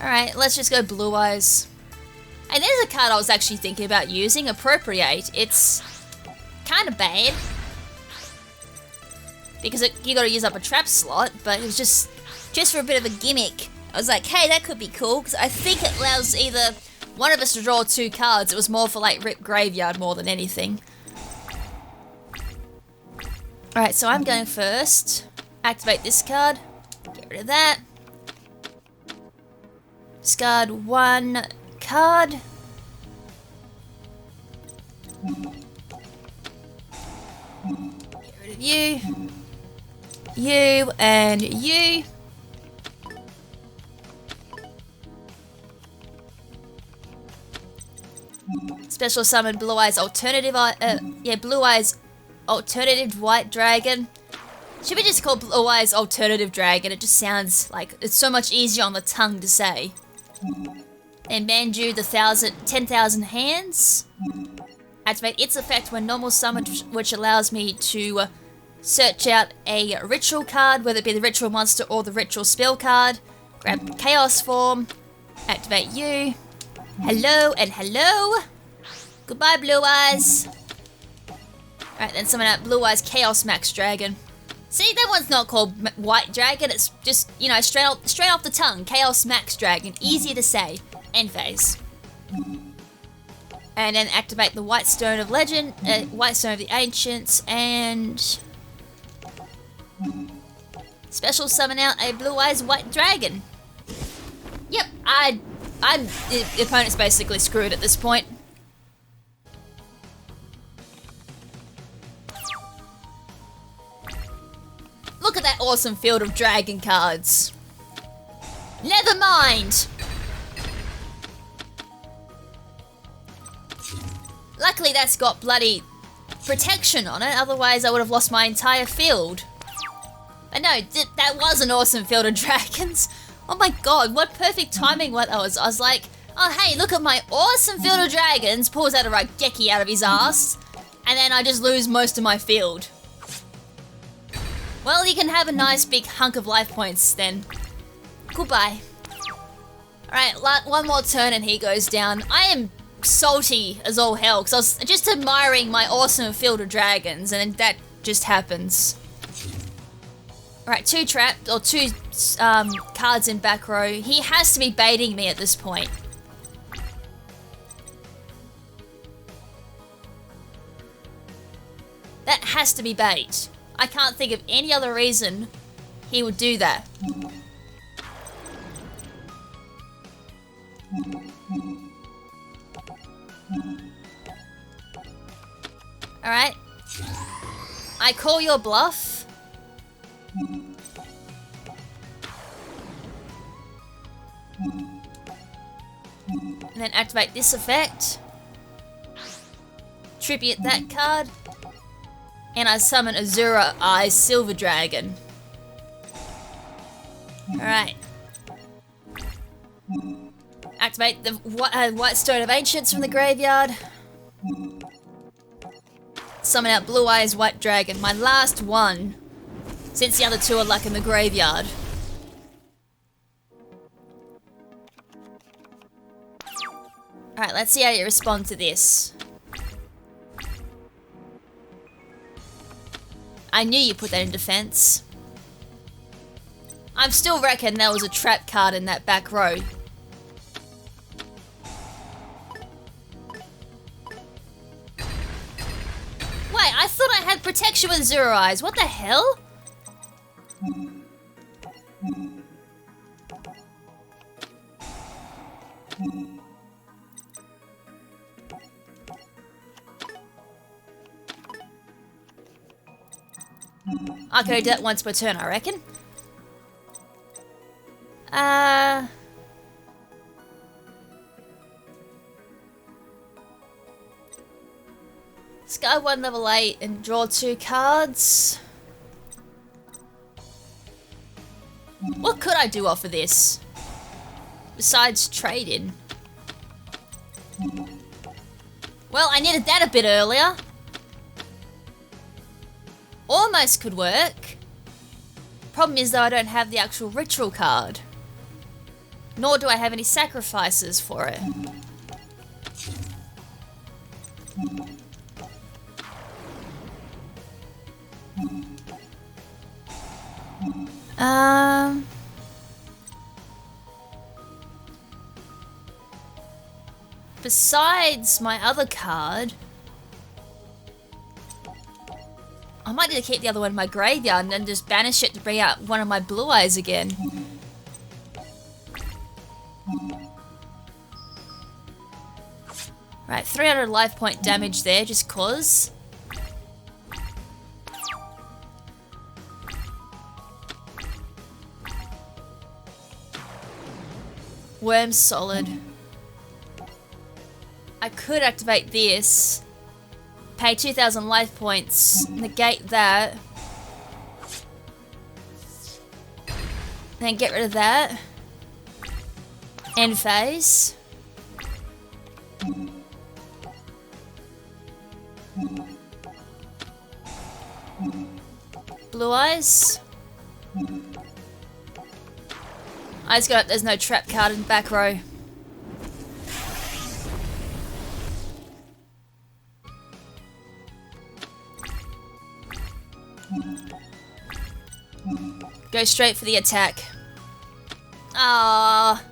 Alright, let's just go Blue Eyes. And there's a card I was actually thinking about using, Appropriate. It's kind of bad. Because you gotta use up a trap slot, but it was just for a bit of a gimmick. I was like, hey, that could be cool, because I think it allows either one of us to draw two cards. It was more for like Rip Graveyard more than anything. Alright, so I'm going first. Activate this card. Get rid of that. Discard one card. Get rid of you. You and you. Special summon Blue Eyes Alternative, Blue Eyes Alternative White Dragon. Should be just called Blue Eyes Alternative Dragon. It just sounds like it's so much easier on the tongue to say. Then Manju the 10,000 hands. Activate its effect when normal summoned, which allows me to search out a ritual card, whether it be the ritual monster or the ritual spell card. Grab Chaos Form. Activate you. Hello and hello. Goodbye, Blue Eyes. Alright, then summon out Blue Eyes Chaos Max Dragon. See, that one's not called White Dragon, it's just, you know, straight off the tongue. Chaos Max Dragon, easier to say. End phase. And then activate the White Stone of Legend, White Stone of the Ancients, and special summon out a Blue Eyes White Dragon. Yep, the opponent's basically screwed at this point. Look at that awesome field of dragon cards. Never mind. Luckily that's got bloody protection on it, otherwise I would have lost my entire field. But no, that was an awesome field of dragons. Oh my god, what perfect timing what that was. I was like, oh hey, look at my awesome field of dragons, pulls out a Raigeki out of his ass, and then I just lose most of my field. Well, you can have a nice big hunk of life points then. Goodbye. Alright, one more turn and he goes down. I am salty as all hell, because I was just admiring my awesome field of dragons, and then that just happens. Alright, two cards in back row. He has to be baiting me at this point. That has to be bait. I can't think of any other reason he would do that. Alright. I call your bluff. And then activate this effect. Tribute that card. And I summon Azura Eyes Silver Dragon. Alright. Activate the White Stone of Ancients from the graveyard. Summon out Blue Eyes White Dragon. My last one. Since the other two are like in the graveyard. Alright, let's see how you respond to this. I knew you put that in defense. I still reckon there was a trap card in that back row. Wait, I thought I had protection with Zero Eyes. What the hell? I could do that once per turn, I reckon. Sky 1 level 8 and draw 2 cards. What could I do off of this? Besides trade in. Well, I needed that a bit earlier. Almost could work. Problem is though I don't have the actual ritual card. Nor do I have any sacrifices for it. Besides my other card, I might need to keep the other one in my graveyard and then just banish it to bring out one of my Blue Eyes again. Right, 300 life point damage there, just cause. Worm Solid. I could activate this. Pay 2,000 life points. Negate that. Then get rid of that. End phase. Blue Eyes. I just got up, there's no trap card in the back row. Go straight for the attack. Ah.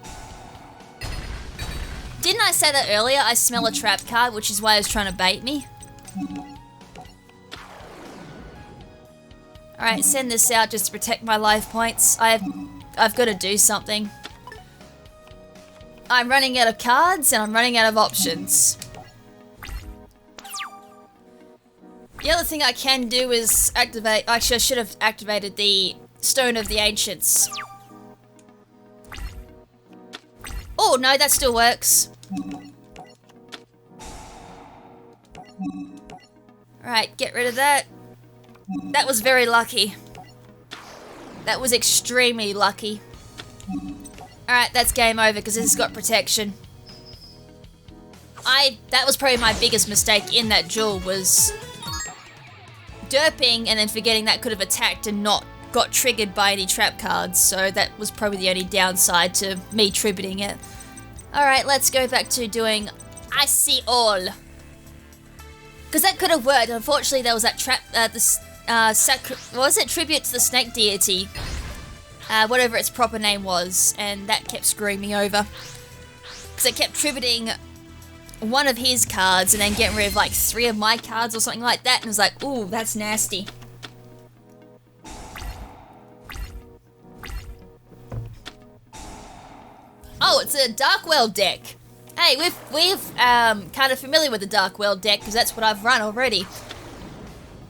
Didn't I say that earlier? I smell a trap card, which is why it was trying to bait me. Alright, send this out just to protect my life points. I've got to do something. I'm running out of cards and I'm running out of options. The other thing I can do is activate... Actually, I should have activated the Stone of the Ancients. Oh, no, that still works. Alright, get rid of that. That was very lucky. That was extremely lucky. Alright, that's game over because this has got protection. That was probably my biggest mistake in that duel was derping and then forgetting that could have attacked and not got triggered by any trap cards, so that was probably the only downside to me tributing it. Alright, let's go back to doing I See All. Because that could have worked. Unfortunately, there was that trap, what was it? Tribute to the Snake Deity. Whatever its proper name was, and that kept screwing me over. Because it kept tributing one of his cards and then getting rid of like 3 of my cards or something like that, and it was like, ooh, that's nasty. Oh, it's a Dark World deck. Hey, we've kind of familiar with the Dark World deck because that's what I've run already.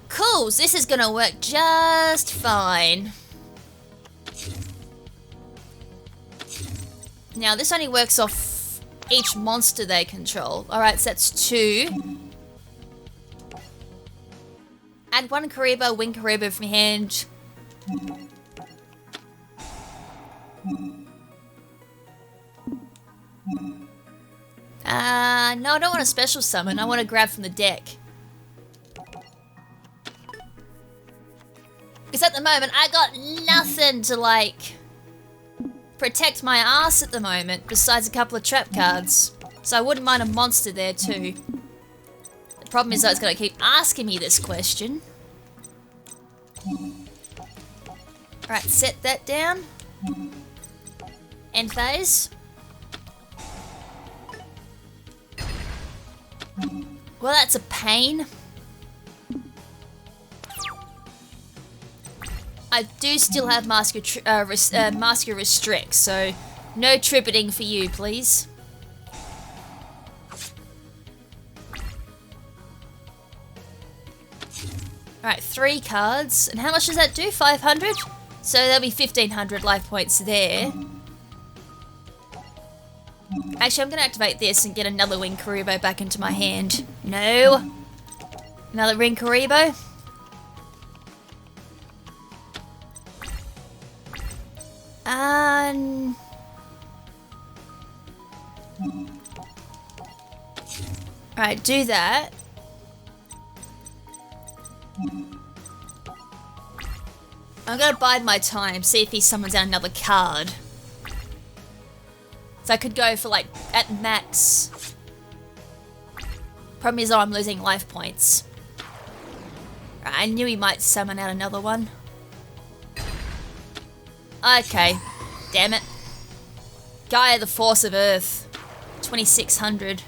Cool, so this is gonna work just fine. Now this only works off each monster they control. Alright, so that's 2. Add 1 Karibo, win Karibo from hand. No, I don't want a special summon. I want to grab from the deck. Because at the moment, I got nothing to, like, protect my ass at the moment, besides a couple of trap cards. So I wouldn't mind a monster there, too. The problem is that it's going to keep asking me this question. Alright, set that down. End phase. Well, that's a pain. I do still have Masker Restrict, so no tributing for you, please. Alright, 3 cards. And how much does that do? 500? So there'll be 1500 life points there. Actually, I'm going to activate this and get another Wing Karibo back into my hand. No. Another Ring Karibo. Alright, do that. I'm gonna bide my time, see if he summons out another card. So I could go for, like, at max. Problem is, I'm losing life points. I knew he might summon out another one. Okay. Damn it. Gaia, the Force of Earth. 2600.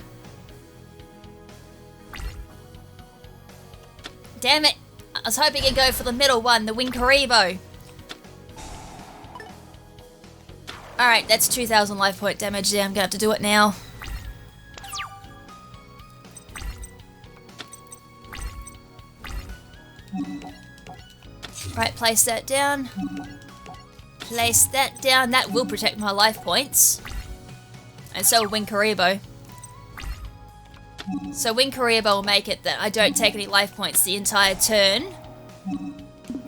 Damn it. I was hoping he'd go for the middle one, the Wing Karibo. Alright, that's 2000 life point damage there. I'm gonna have to do it now. Right, place that down. Place that down. That will protect my life points. And so will Wing Karibo. So Wing Karibo will make it that I don't take any life points the entire turn.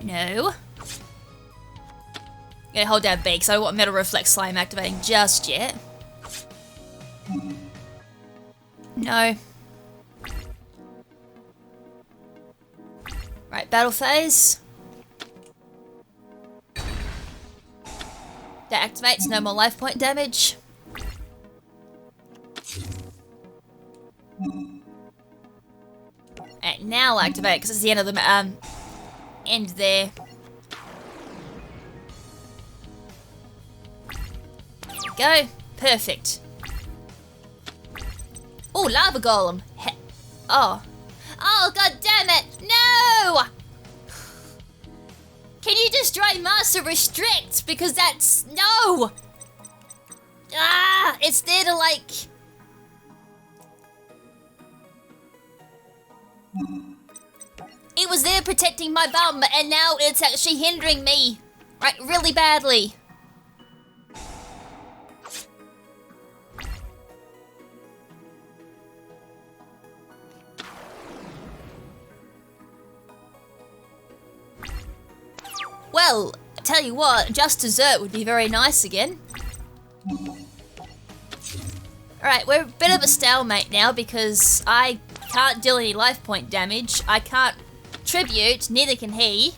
No. I'm gonna hold down B because I don't want Metal Reflect Slime activating just yet. No. Right, battle phase. That activates, no more life point damage. And now I'll activate because it's the end of the end there. There we go. Perfect. Oh, Lava Golem. Oh. Oh, god damn it! No! Can you destroy Master Restrict? Because that's... No! Ah! It's there to, like... It was there protecting my bum, and now it's actually hindering me. Right, really badly. Well, I tell you what, just dessert would be very nice again. Alright, we're a bit of a stalemate now because I can't deal any life point damage. I can't tribute, neither can he.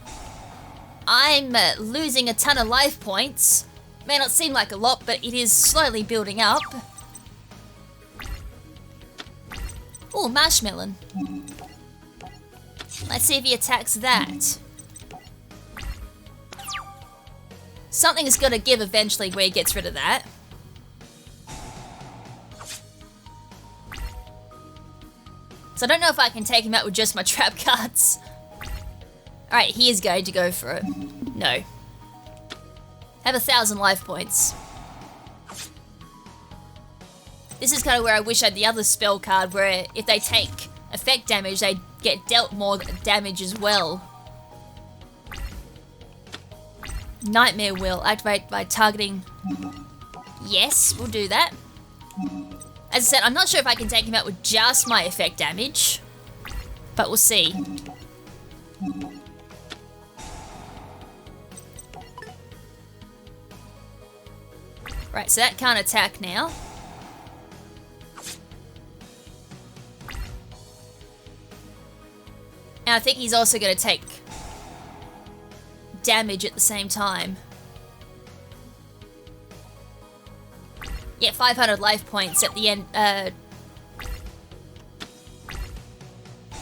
I'm losing a ton of life points. May not seem like a lot, but it is slowly building up. Ooh, Marshmelon. Let's see if he attacks that. Something's got to give eventually where he gets rid of that. So I don't know if I can take him out with just my trap cards. Alright, he is going to go for it. No. Have 1000 life points. This is kind of where I wish I had the other spell card, where if they take effect damage, they get dealt more damage as well. Nightmare Will, activate by targeting. Yes, we'll do that. As I said, I'm not sure if I can take him out with just my effect damage, but we'll see. Right, so that can't attack now. And I think he's also going to take damage at the same time. Yeah, 500 life points at the end,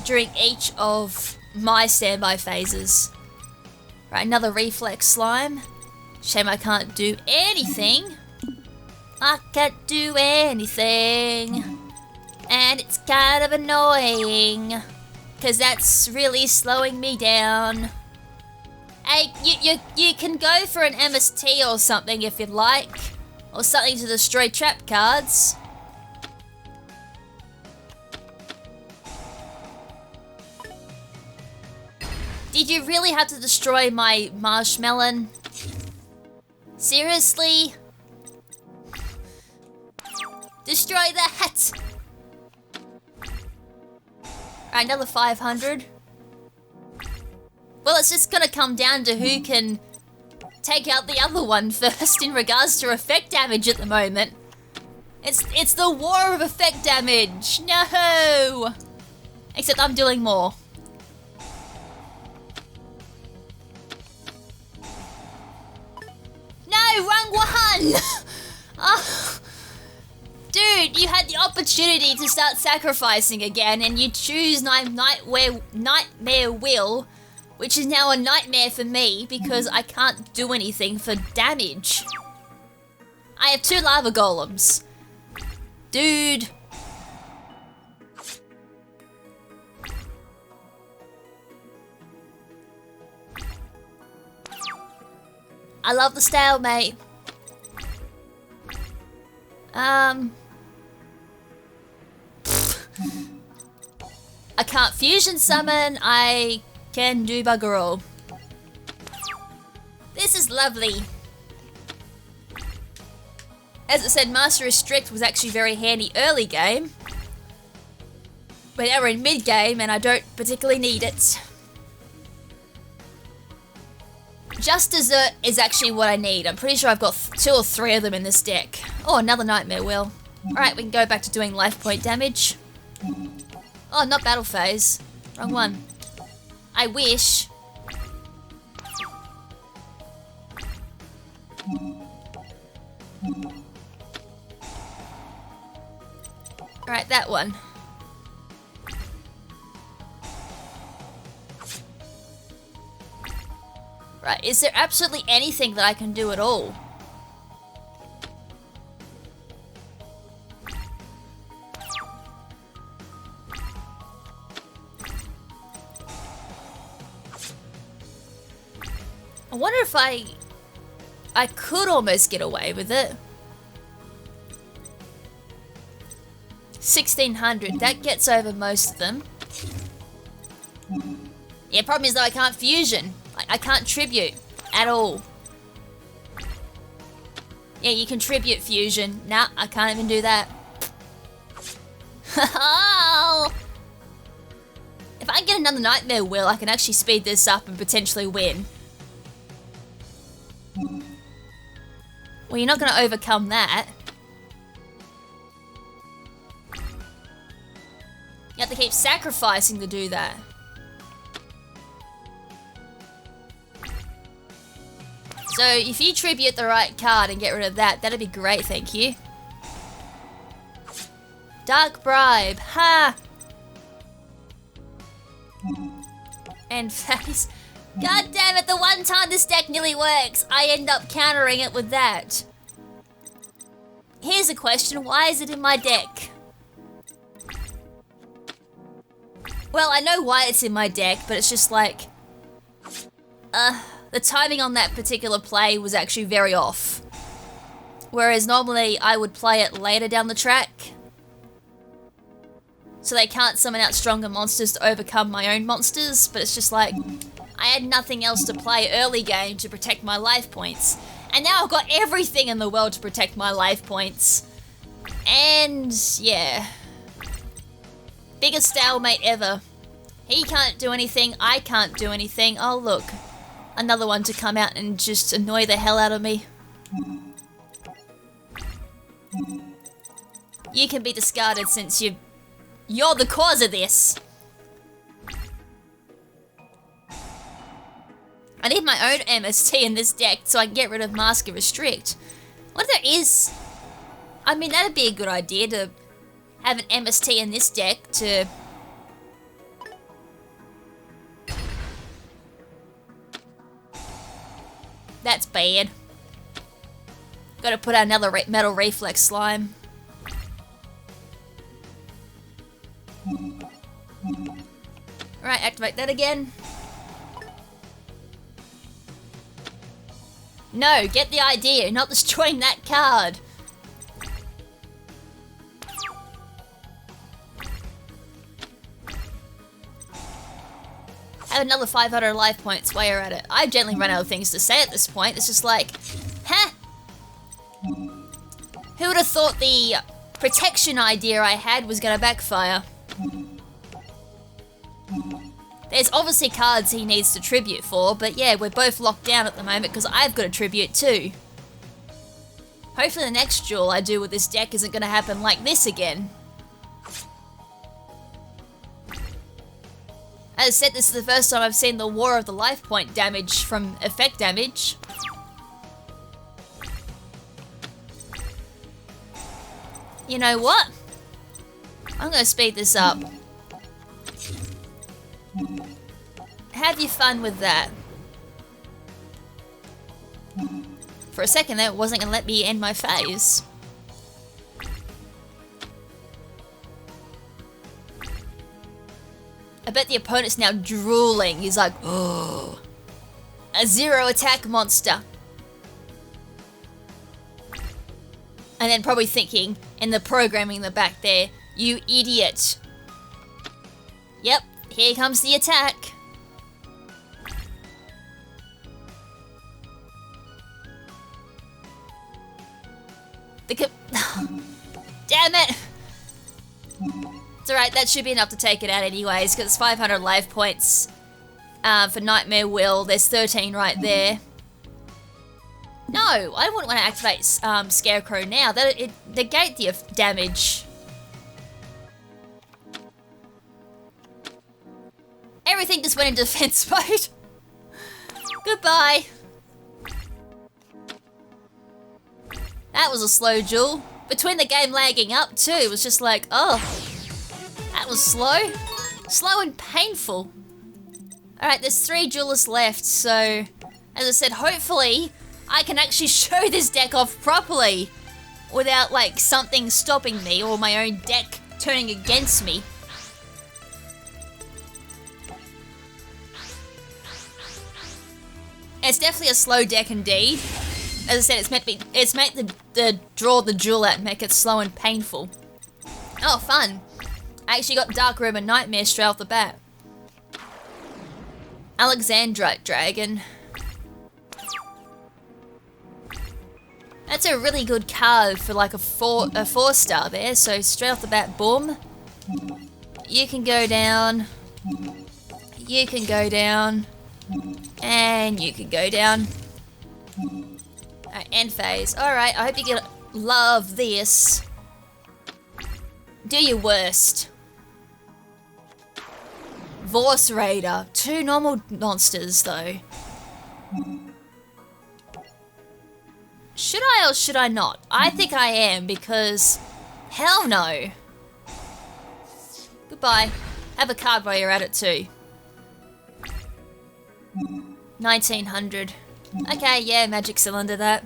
during each of my standby phases. Right, another reflex slime. Shame I can't do anything. I can't do anything. And it's kind of annoying, because that's really slowing me down. Hey, you can go for an MST or something if you'd like. Or something to destroy trap cards. Did you really have to destroy my marshmallow? Seriously? Destroy that! Alright, another 500. Well, it's just gonna come down to who can take out the other one first in regards to effect damage at the moment. It's the war of effect damage. No! Except I'm doing more. No, wrong one! Oh. Dude, you had the opportunity to start sacrificing again and you choose Nightmare Will, which is now a nightmare for me because I can't do anything for damage. I have 2 lava golems. Dude. I love the stalemate. I can't fusion summon, I can do bugger all. This is lovely. As I said, Master Restrict was actually very handy early game. But now we're in mid game and I don't particularly need it. Just Dessert is actually what I need. I'm pretty sure I've got 2 or 3 of them in this deck. Oh, another Nightmare Will. Alright, we can go back to doing life point damage. Oh, not battle phase. Wrong one. I wish. Alright, that one. Right, is there absolutely anything that I can do at all? I wonder if I could almost get away with it. 1600, that gets over most of them. Yeah, problem is though I can't fusion. I can't tribute at all. Yeah, you can tribute fusion. Nah, I can't even do that. If I get another Nightmare Will, I can actually speed this up and potentially win. Well, you're not going to overcome that. You have to keep sacrificing to do that. So if you tribute the right card and get rid of that, that'd be great, thank you. Dark Bribe, ha! And face. God damn it, the one time this deck nearly works, I end up countering it with that. Here's a question, why is it in my deck? Well, I know why it's in my deck, but it's just like... the timing on that particular play was actually very off. Whereas normally I would play it later down the track. so they can't summon out stronger monsters to overcome my own monsters, but it's just like, I had nothing else to play early game to protect my life points. And now I've got everything in the world to protect my life points. And yeah. Biggest stalemate ever. He can't do anything, I can't do anything. Oh look, another one to come out and just annoy the hell out of me. You can be discarded since you're the cause of this. I need my own MST in this deck so I can get rid of Mask and Restrict. What if there is... I mean, that'd be a good idea to have an MST in this deck to... That's bad. Gotta put out another Metal Reflex Slime. Alright, activate that again. No, get the idea, not destroying that card. Have another 500 life points while you're at it. I've generally run out of things to say at this point. It's just like, huh? Who would have thought the protection idea I had was gonna backfire? There's obviously cards he needs to tribute for, but yeah, we're both locked down at the moment because I've got a tribute too. Hopefully the next duel I do with this deck isn't going to happen like this again. As I said, this is the first time I've seen the War of the Life Point damage from effect damage. You know what? I'm going to speed this up. Have your fun with that. For a second there, it wasn't going to let me end my phase. I bet the opponent's now drooling. He's like, oh, a 0 attack monster. And then probably thinking, in the programming in the back there, you idiot. Yep, here comes the attack. Damn it! It's alright, that should be enough to take it out anyways, because it's 500 life points for Nightmare Will. There's 13 right there. No, I wouldn't want to activate Scarecrow now. It negate the damage. Everything just went into defense mode. Goodbye. That was a slow duel. Between the game lagging up too, it was just like, oh, that was slow. Slow and painful. Alright, there's 3 duelists left, so as I said, hopefully I can actually show this deck off properly without like something stopping me or my own deck turning against me. It's definitely a slow deck indeed. As I said, it's meant to draw the duel out and make it slow and painful. Oh, fun. I actually got Dark Room and Nightmare straight off the bat. Alexandrite Dragon. That's a really good card for like a 4-star there, so straight off the bat, boom. You can go down. You can go down. And you can go down. End phase. Alright, I hope you love this. Do your worst. Vorse Raider. 2 normal monsters though. Should I or should I not? I think I am because hell no. Goodbye. Have a card while you're at it too. 1900. Okay, yeah, magic cylinder that.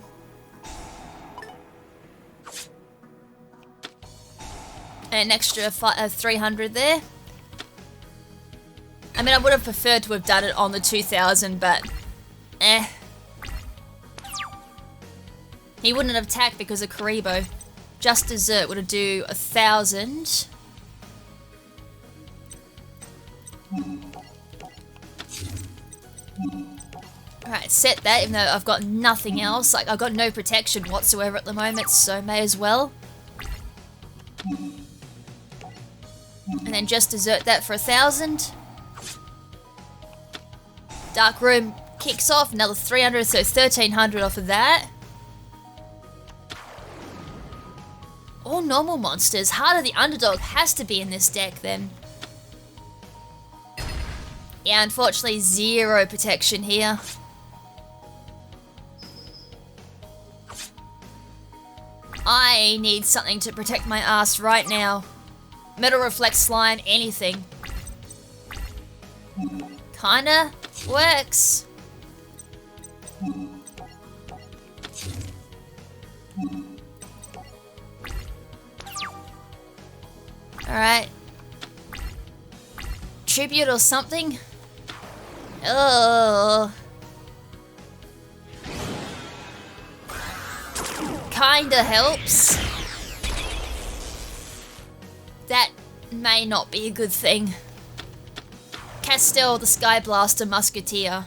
And an extra 300 there. I mean, I would have preferred to have done it on the 2000, but eh. He wouldn't have attacked because of Karibo. Just Dessert would have do 1000. Alright, set that, even though I've got nothing else. Like, I've got no protection whatsoever at the moment, so may as well. And then just desert that for 1,000. Dark Room kicks off, another 300, so 1,300 off of that. All normal monsters. Heart of the Underdog has to be in this deck then. Yeah, unfortunately, 0 protection here. I need something to protect my ass right now. Metal Reflect Slime, anything. Kinda works. Alright. Tribute or something? Oh. Kinda helps. That may not be a good thing. Castell the Sky Blaster Musketeer.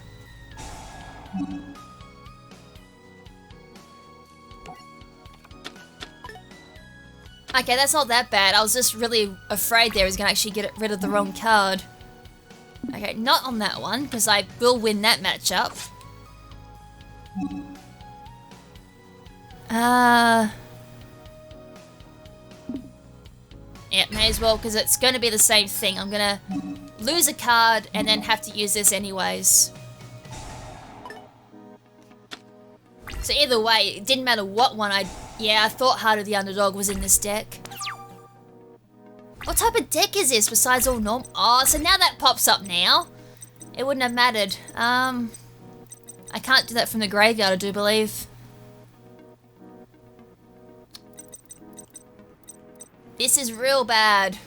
Okay, that's not that bad. I was just really afraid there was going to actually get rid of the wrong card. Okay, not on that one, because I will win that matchup. Yeah, may as well, because it's going to be the same thing. I'm going to lose a card and then have to use this anyways. So either way, it didn't matter what one I thought Heart of the Underdog was in this deck. What type of deck is this besides all normal? Oh, so now that pops up now. It wouldn't have mattered. I can't do that from the graveyard, I do believe. This is real bad.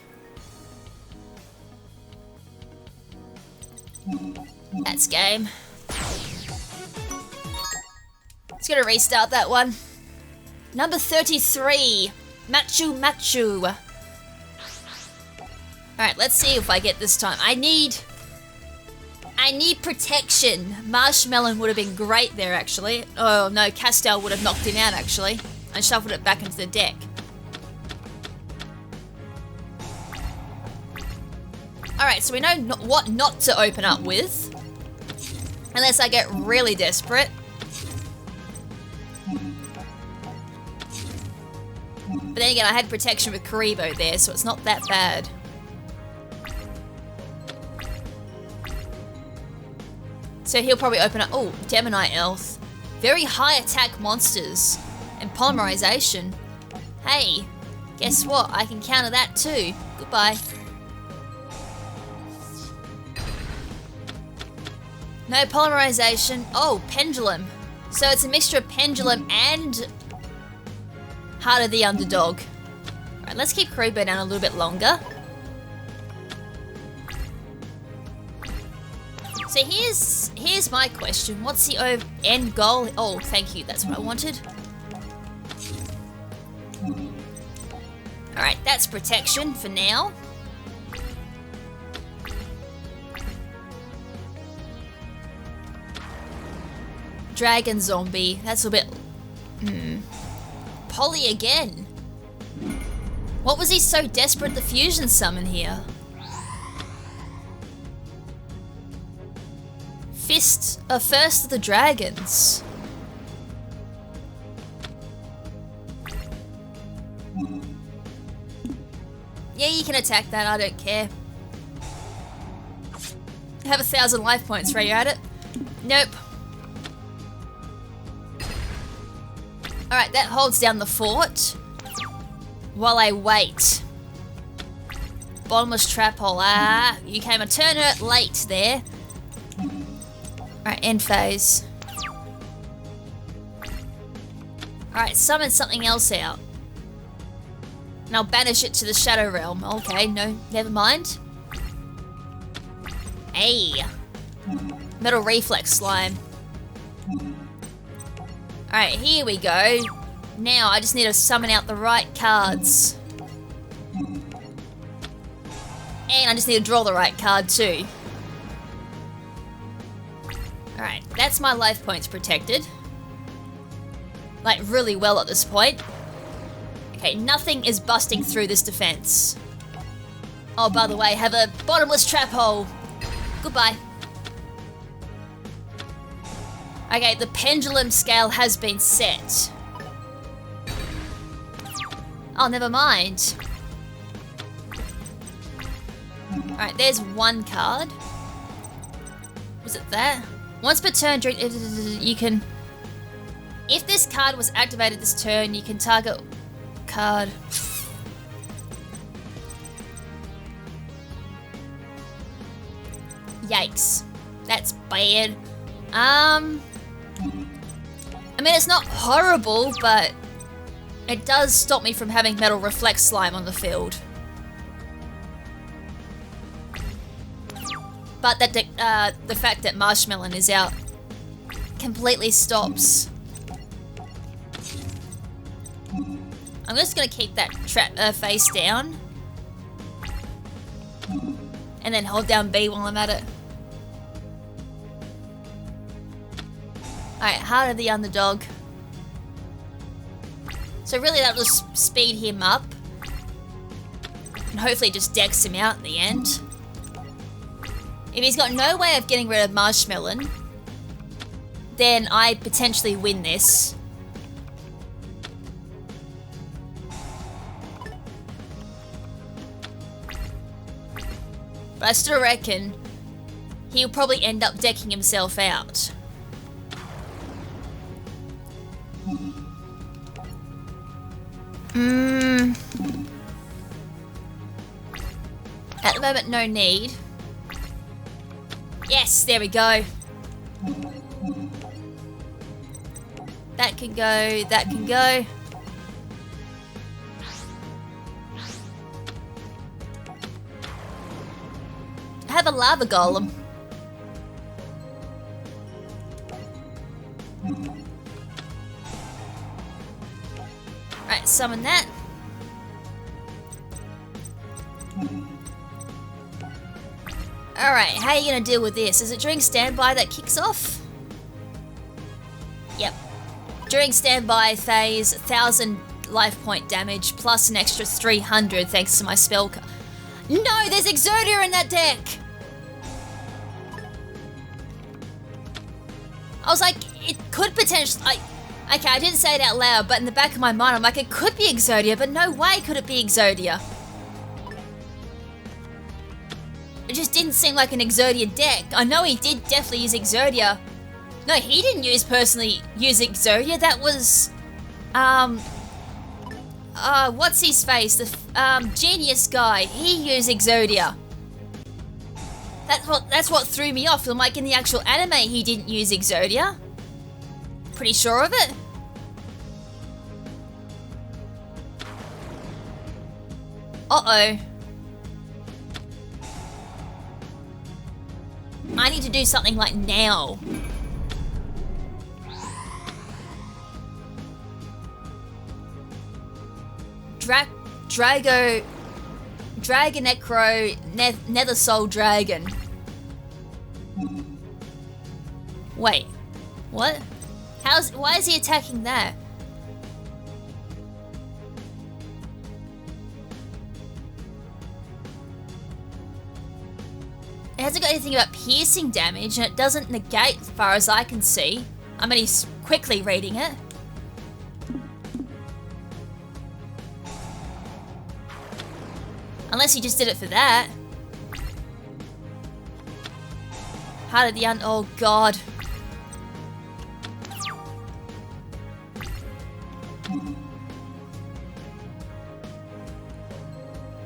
That's game. Just gonna restart that one. Number 33, Machu Machu. Alright, let's see if I get this time. I need protection. Marshmelon would have been great there, actually. Oh no, Castell would have knocked him out, actually. And shuffled it back into the deck. Alright, so we know what not to open up with. Unless I get really desperate. But then again, I had protection with Karibo there, so it's not that bad. So he'll probably open up... Oh, Demonite Elf. Very high attack monsters. And polymerization. Hey, guess what? I can counter that too. Goodbye. No polymerization. Oh, Pendulum. So it's a mixture of Pendulum and Heart of the Underdog. Alright, let's keep Karibo down a little bit longer. So here's my question. What's the end goal? Oh, thank you. That's what I wanted. Alright, that's protection for now. Dragon Zombie. That's a bit... Poly again. What was he so desperate to fusion summon here? First of the Dragons. Yeah, you can attack that, I don't care. I have 1,000 life points while you're at it. Nope. Alright, that holds down the fort. While I wait. Bottomless trap hole. Ah, you came a turn late there. Alright, end phase. Alright, summon something else out. And I'll banish it to the Shadow Realm. Okay, no, never mind. Hey. Metal Reflex Slime. Alright, here we go. Now I just need to summon out the right cards. And I just need to draw the right card too. Alright, that's my life points protected. Like, really well at this point. Okay, nothing is busting through this defense. Oh, by the way, have a bottomless trap hole. Goodbye. Okay, the pendulum scale has been set. Oh, never mind. Alright, there's one card. Was it that? Once per turn, you can... If this card was activated this turn, you can target card. Yikes. That's bad. I mean, it's not horrible, but it does stop me from having Metal Reflect Slime on the field. But that the fact that Marshmallow is out completely stops. I'm just gonna keep that trap face down. And then hold down B while I'm at it. Alright, Heart of the Underdog. So really that'll just speed him up. And hopefully just decks him out in the end. If he's got no way of getting rid of Marshmallow, then I potentially win this. But I still reckon he'll probably end up decking himself out. At the moment, no need. Yes, there we go. That can go, that can go. I have a lava golem. Right, summon that. Alright, how are you gonna deal with this? Is it during standby that kicks off? Yep. During standby phase, 1,000 life point damage plus an extra 300 thanks to my spell card. No, there's Exodia in that deck! I was like, it could potentially... Okay, I didn't say it out loud, but in the back of my mind, I'm like, it could be Exodia, but no way could it be Exodia. It just didn't seem like an Exodia deck. I know he did definitely use Exodia. No, he didn't personally use Exodia. That was, what's his face? The genius guy. He used Exodia. That's what threw me off. I'm like, in the actual anime, he didn't use Exodia. Pretty sure of it. Uh-oh. I need to do something like now. Dragonecro Nether Soul Dragon. Wait, what? Why is he attacking that? It hasn't got anything about piercing damage, and it doesn't negate as far as I can see. I'm only quickly reading it. Unless he just did it for that. Heart of the oh god.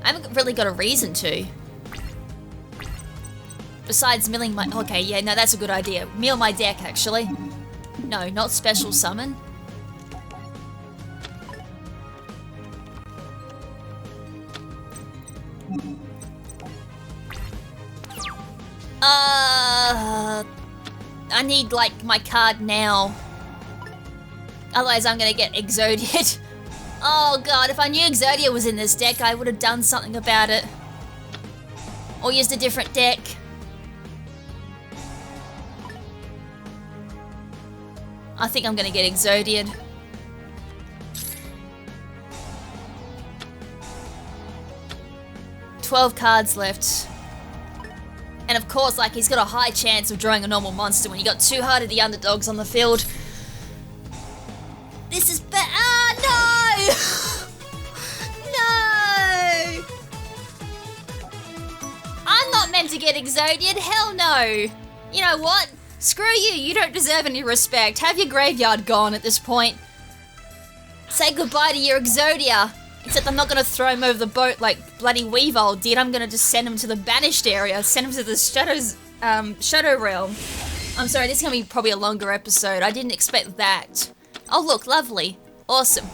I haven't really got a reason to. Besides milling my... Okay, yeah, no, that's a good idea. Mill my deck, actually. No, not special summon. I need, like, my card now. Otherwise, I'm gonna get Exodia'd. Oh god, if I knew Exodia was in this deck, I would have done something about it. Or used a different deck. I think I'm gonna get Exodia'd. $12 cards left. And of course, like, he's got a high chance of drawing a normal monster when you got 2 Heart of the Underdogs on the field. This is bad. Ah, no! No! I'm not meant to get Exodia'd, hell no! You know what? Screw you, you don't deserve any respect. Have your graveyard gone at this point. Say goodbye to your Exodia. Except I'm not gonna throw him over the boat like bloody Weevil did. I'm gonna just send him to the Banished area. Send him to the Shadow Realm. I'm sorry, this is gonna be probably a longer episode. I didn't expect that. Oh look, lovely. Awesome.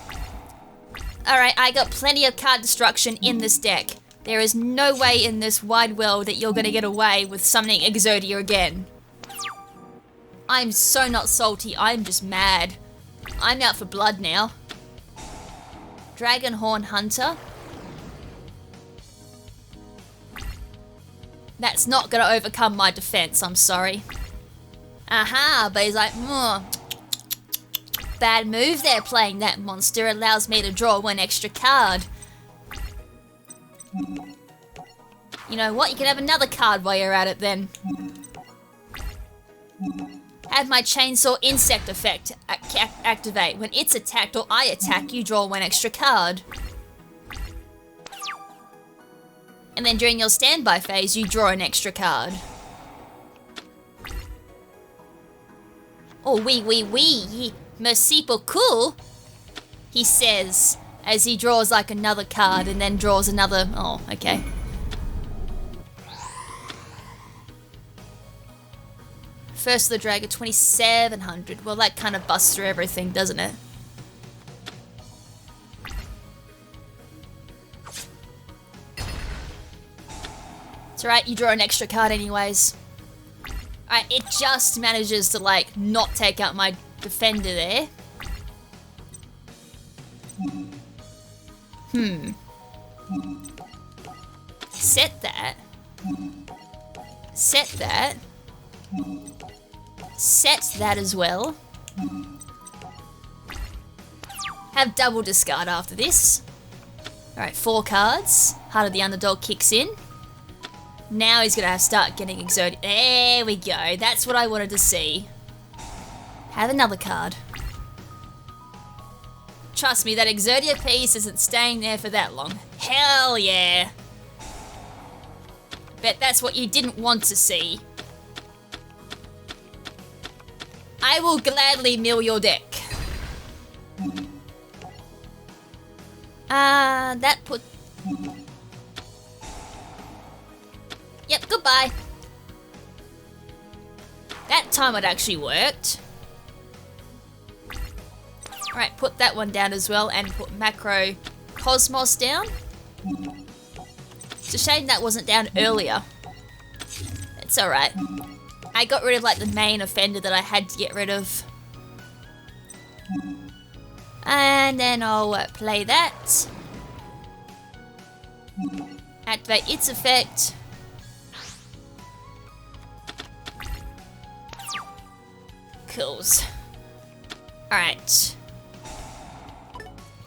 Alright, I got plenty of card destruction in this deck. There is no way in this wide world that you're gonna get away with summoning Exodia again. I'm so not salty, I'm just mad. I'm out for blood now. Dragonhorn Hunter. That's not gonna overcome my defense, I'm sorry. Aha, but he's like, bad move there, playing that monster. Allows me to draw 1 extra card. You know what, you can have another card while you're at it then. Have my Chainsaw Insect effect activate. When it's attacked or I attack, you draw 1 extra card. And then during your standby phase, you draw an extra card. Oh, oui, merci beaucoup, he says, as he draws like another card and then draws another, oh, okay. First of the Dragon, 2,700. Well, that kind of busts through everything, doesn't it? It's alright, you draw an extra card anyways. Alright, it just manages to, like, not take out my defender there. Set that. Set that. Set that as well. Have double discard after this. Alright, 4 cards. Heart of the Underdog kicks in. Now he's gonna have to start getting Exodia. There we go. That's what I wanted to see. Have another card. Trust me, that Exodia piece isn't staying there for that long. Hell yeah. Bet that's what you didn't want to see. I will gladly mill your deck. That put... Yep, goodbye. That time it actually worked. Alright, put that one down as well and put Macro Cosmos down. It's a shame that wasn't down earlier. It's alright. I got rid of like the main offender that I had to get rid of. And then I'll play that. Activate its effect. Cools. Alright.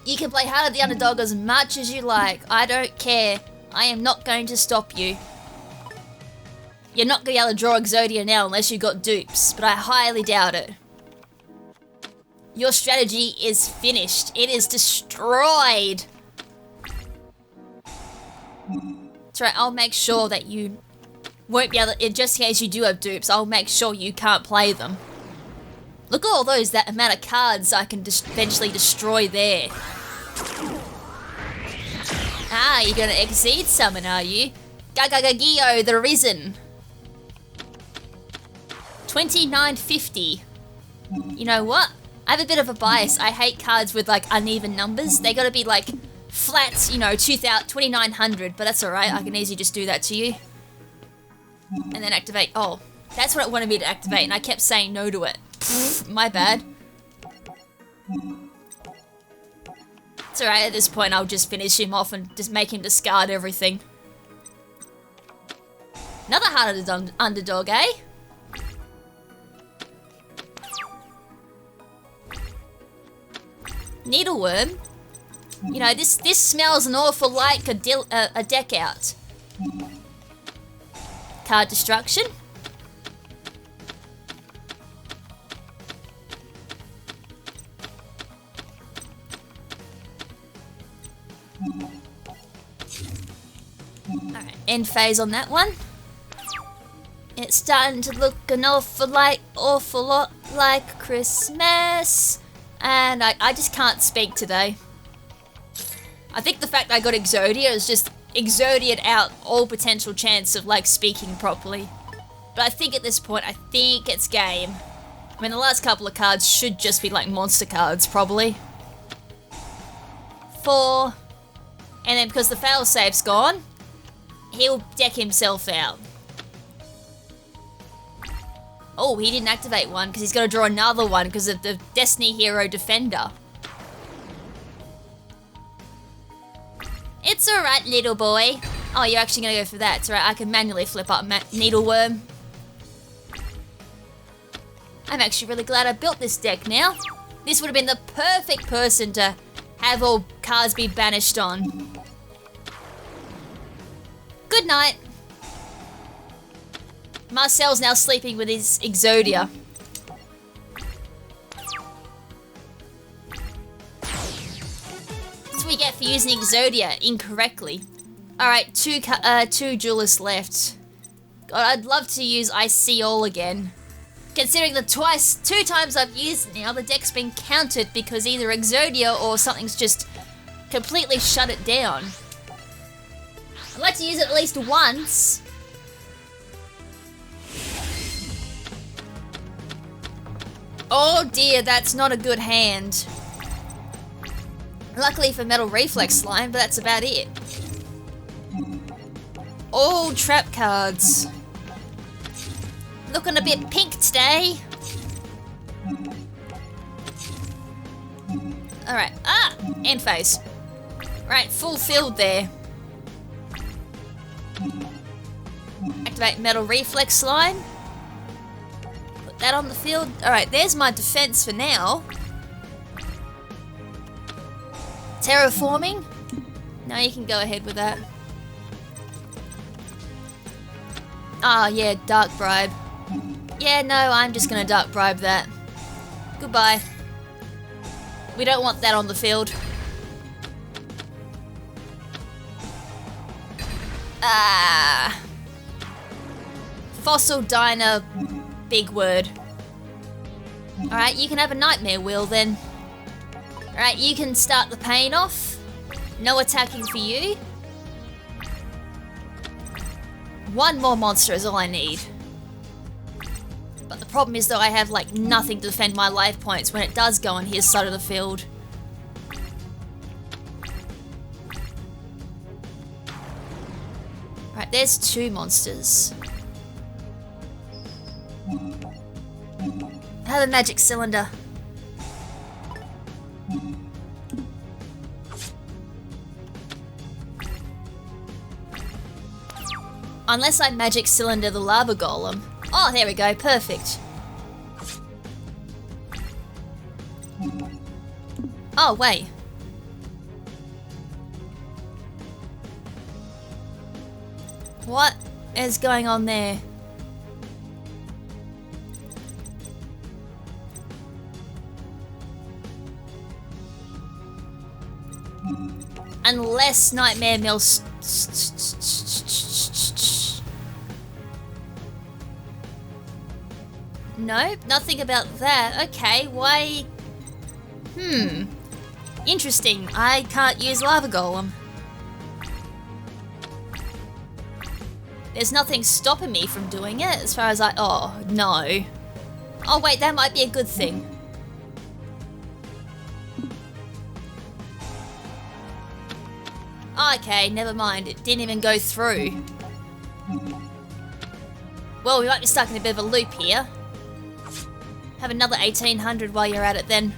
You can play Heart of the Underdog as much as you like. I don't care. I am not going to stop you. You're not going to be able to draw Exodia now unless you got dupes, but I highly doubt it. Your strategy is finished. It is destroyed. That's right, I'll make sure that you won't be able to, just in case you do have dupes, I'll make sure you can't play them. Look at all those, that amount of cards I can eventually destroy there. Ah, you're gonna Exceed Summon, are you? Gagagagio the Risen. 2950. You know what? I have a bit of a bias. I hate cards with like uneven numbers. They gotta be like flat, you know, 2,900, but that's alright. I can easily just do that to you. And then activate. Oh, that's what it wanted me to activate, and I kept saying no to it. My bad. It's alright, at this point I'll just finish him off and just make him discard everything. Another Heart of the Underdog, eh? Needleworm? You know, this smells an awful like a deck out. Card destruction. Alright, end phase on that one. It's starting to look an awful lot like Christmas. And I just can't speak today. I think the fact I got Exodia is just Exodia'd out all potential chance of like speaking properly. But I think at this point, I think it's game. I mean, the last couple of cards should just be like monster cards, probably. 4. And then because the failsafe's gone, he'll deck himself out. Oh, he didn't activate one because he's got to draw another one because of the Destiny Hero Defender. It's alright, little boy. Oh, you're actually going to go for that. It's alright, I can manually flip up Needleworm. I'm actually really glad I built this deck now. This would have been the perfect person to have all cards be banished on. Good night. Marcel's now sleeping with his Exodia. That's what we get for using Exodia incorrectly. Alright, two duelists left. God, I'd love to use I See All again. Considering the two times I've used it now, the deck's been countered because either Exodia or something's just completely shut it down. I'd like to use it at least once. Oh dear, that's not a good hand. Luckily for Metal Reflex Slime, but that's about it. All trap cards. Looking a bit pink today. Alright, end phase. Right, full field there. Activate Metal Reflex Slime. Put that on the field. Alright, there's my defense for now. Terraforming? No, you can go ahead with that. Ah, yeah, Dark Bribe. Yeah, no, I'm just gonna Dark Bribe that. Goodbye. We don't want that on the field. Fossil Diner, big word. Alright, you can have a Nightmare Wheel then. Alright, you can start the pain off. No attacking for you. One more monster is all I need. But the problem is though I have like nothing to defend my life points when it does go on his side of the field. Right, there's two monsters. I have a magic cylinder. Unless I magic cylinder the lava golem. Oh, there we go, perfect. Oh, wait. What is going on there? Unless Nightmare Mill... Nope, nothing about that. Okay, why... Interesting. I can't use Lava Golem. There's nothing stopping me from doing it as far as I... Oh, no. Oh, wait, that might be a good thing. Okay, never mind. It didn't even go through. Well, we might be stuck in a bit of a loop here. Have another 1800 while you're at it then.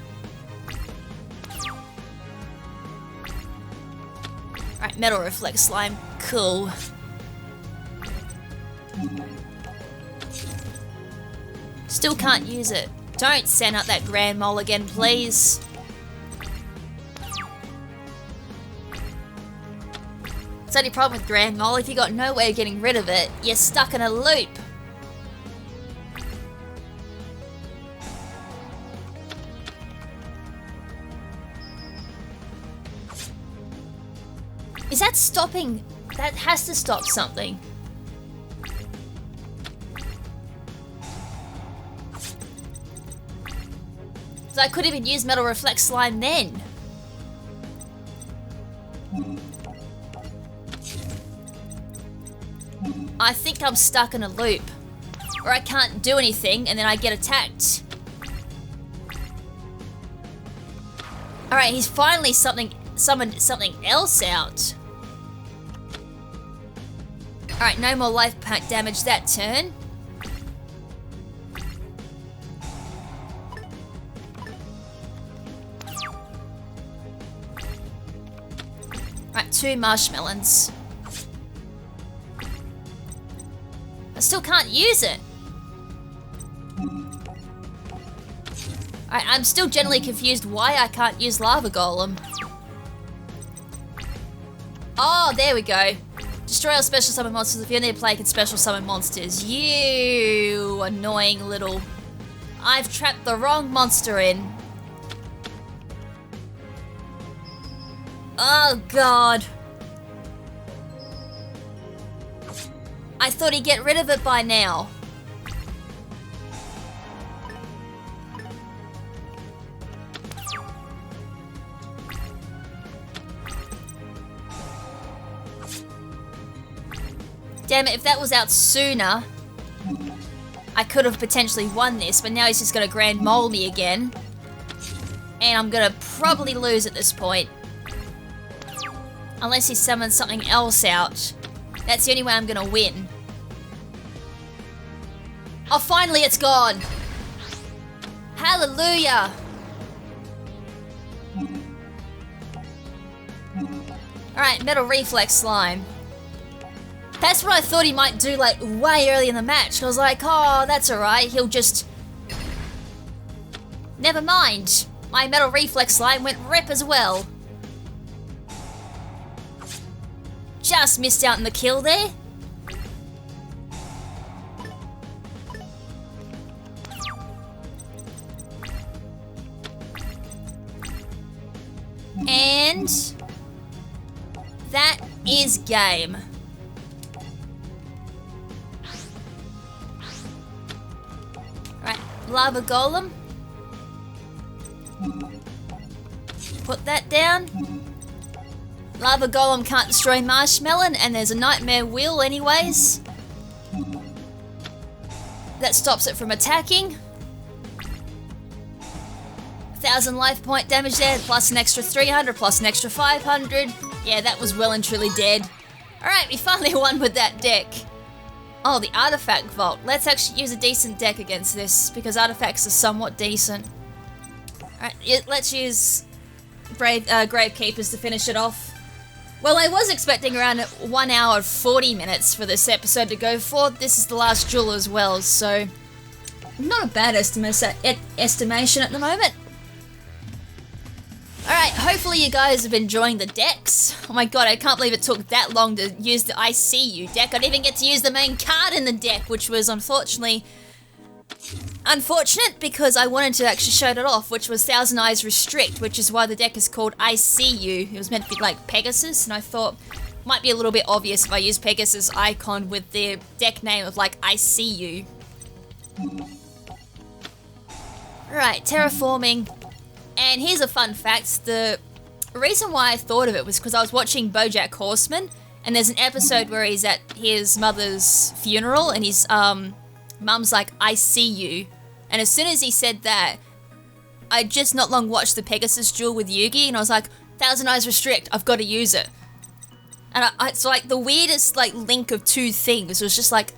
Alright, Metal Reflex Slime. Cool. Still can't use it. Don't send out that Grand Mole again, please. It's only problem with Grand Mole, if you got no way of getting rid of it, you're stuck in a loop. Is that stopping? That has to stop something. So I could even use Metal Reflect Slime then. I think I'm stuck in a loop. Or I can't do anything and then I get attacked. Alright, he's finally summoned something else out. Alright, no more life pack damage that turn. Alright, 2 marshmallows. I still can't use it. I'm still generally confused why I can't use Lava Golem. Oh, there we go. Destroy all special summon monsters. If you need to play, can special summon monsters. You annoying little... I've trapped the wrong monster in. Oh, God. I thought he'd get rid of it by now. Damn it, if that was out sooner, I could have potentially won this, but now he's just gonna Grand Mole me again. And I'm gonna probably lose at this point. Unless he summons something else out. That's the only way I'm gonna win. Oh, finally it's gone! Hallelujah! Alright, Metal Reflex Slime. That's what I thought he might do, like, way early in the match. I was like, oh, that's alright, he'll just... Never mind. My Metal Reflex Slime went rip as well. Just missed out on the kill there. And... that is game. Right, Lava Golem. Put that down. Lava Golem can't destroy Marshmallow, and there's a Nightmare Wheel anyways. That stops it from attacking. 1,000 life point damage there, plus an extra 300, plus an extra 500. Yeah, that was well and truly dead. Alright, we finally won with that deck. Oh, the Artifact Vault. Let's actually use a decent deck against this, because artifacts are somewhat decent. Alright, let's use Gravekeepers to finish it off. Well, I was expecting around 1 hour 40 minutes for this episode to go for. This is the last duel as well, so... not a bad estimation at the moment. Alright, hopefully you guys have been enjoying the decks. Oh my god, I can't believe it took that long to use the I See You deck. I didn't even get to use the main card in the deck, which was unfortunate because I wanted to actually show it off, which was Thousand Eyes Restrict, which is why the deck is called I See You. It was meant to be like Pegasus, and I thought it might be a little bit obvious if I use Pegasus icon with the deck name of like I See You. Alright, terraforming. And here's a fun fact, the reason why I thought of it was because I was watching BoJack Horseman, and there's an episode where he's at his mother's funeral, and his mum's like, I see you. And as soon as he said that, I just not long watched the Pegasus duel with Yugi, and I was like, Thousand Eyes Restrict, I've got to use it. And it's like the weirdest like link of two things. It was just like,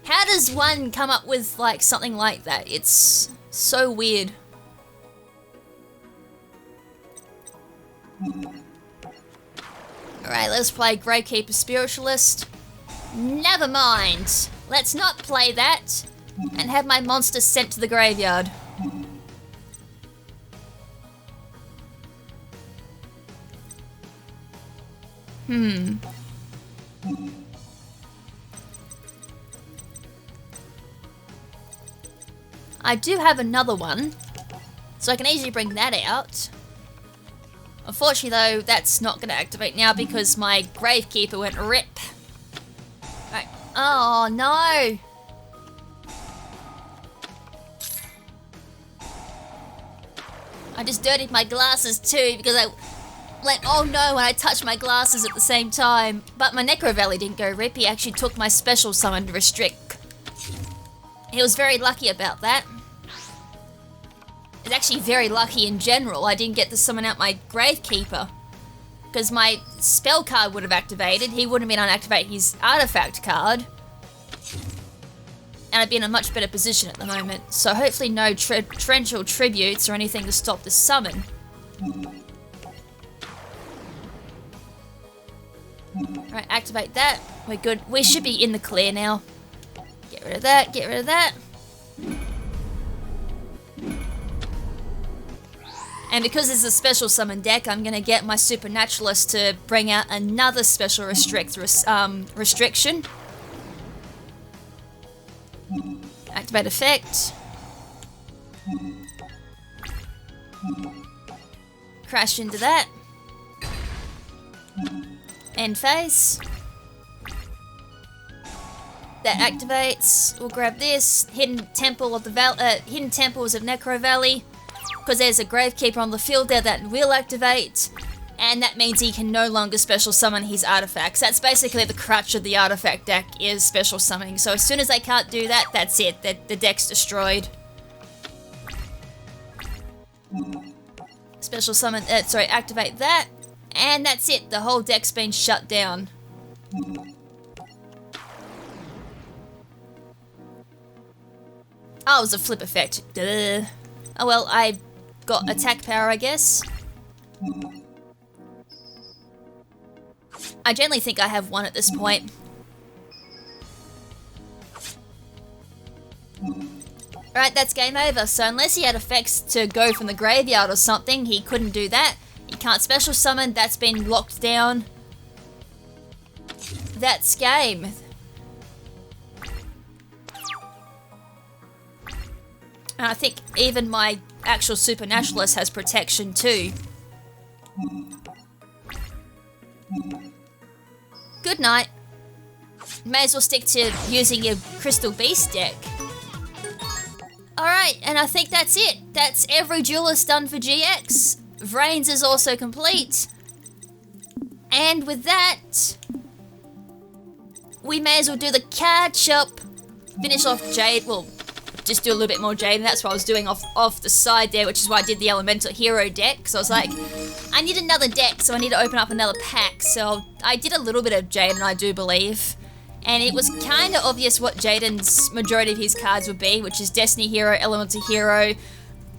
how does one come up with like something like that? It's so weird. Alright, let's play Gravekeeper Spiritualist. Never mind. Let's not play that and have my monster sent to the graveyard. I do have another one, so I can easily bring that out. Unfortunately though, that's not going to activate now because my Gravekeeper went rip. Right. Oh no! I just dirtied my glasses too because I went, oh no, when I touched my glasses at the same time. But my Necro Valley didn't go rip, he actually took my special summon to restrict. He was very lucky about that. It's actually very lucky in general I didn't get to summon out my Gravekeeper. Because my spell card would have activated, he wouldn't have been able to activate his artifact card. And I'd be in a much better position at the moment. So hopefully no torrential tributes or anything to stop the summon. Right, activate that. We're good. We should be in the clear now. Get rid of that, get rid of that. And because this is a special summon deck, I'm going to get my Supernaturalist to bring out another special restriction. Activate effect. Crash into that. End phase. That activates. We'll grab this. Hidden Temples of Necro Valley. Because there's a Gravekeeper on the field there that will activate. And that means he can no longer special summon his artifacts. That's basically the crutch of the artifact deck, is special summoning. So as soon as they can't do that, that's it. The deck's destroyed. Special summon, activate that. And that's it. The whole deck's been shut down. Oh, it was a flip effect. Duh. Oh well, I got attack power, I guess. I generally think I have one at this point. Alright, that's game over. So unless he had effects to go from the graveyard or something, he couldn't do that. He can't special summon, that's been locked down. That's game. And I think even my actual Supernaturalist has protection too. Good night. May as well stick to using your Crystal Beast deck. Alright, and I think that's it. That's every Duelist done for GX. Vrains is also complete. And with that, we may as well do the catch up. Finish off Jade, well, just do a little bit more Jade, and that's what I was doing off the side there, which is why I did the Elemental Hero deck. So I was like, I need another deck, so I need to open up another pack. So I did a little bit of Jaden, I do believe. And it was kind of obvious what Jaden's majority of his cards would be, which is Destiny Hero, Elemental Hero,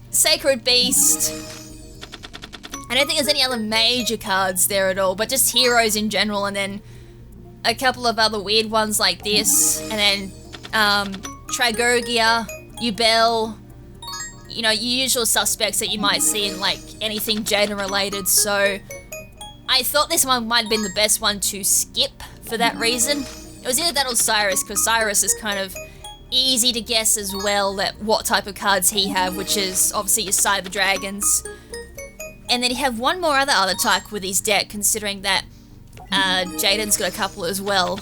Sacred Beast. I don't think there's any other major cards there at all, but just heroes in general, and then a couple of other weird ones like this, and then Tragogia, Ubel, you know, your usual suspects that you might see in like anything Jaden related. So I thought this one might have been the best one to skip for that reason. It was either that or Cyrus, because Cyrus is kind of easy to guess as well that what type of cards he have, which is obviously your Cyber Dragons. And then you have one more other archetype with his deck, considering that Jaden's got a couple as well.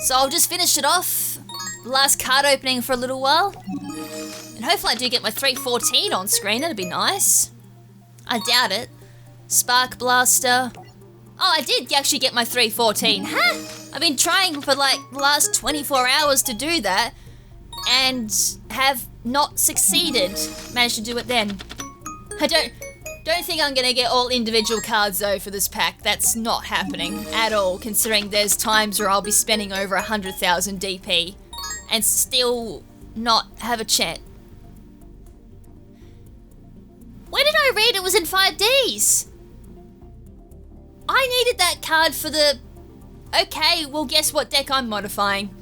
So I'll just finish it off. Last card opening for a little while. And hopefully I do get my 314 on screen, that'd be nice. I doubt it. Spark Blaster. Oh, I did actually get my 314. Huh? I've been trying for like the last 24 hours to do that and have not succeeded. Managed to do it then. I don't think I'm gonna get all individual cards though for this pack. That's not happening at all, considering there's times where I'll be spending over 100,000 DP and still not have a chance. Where did I read it was in 5Ds? I needed that card for the... Okay, well guess what deck I'm modifying.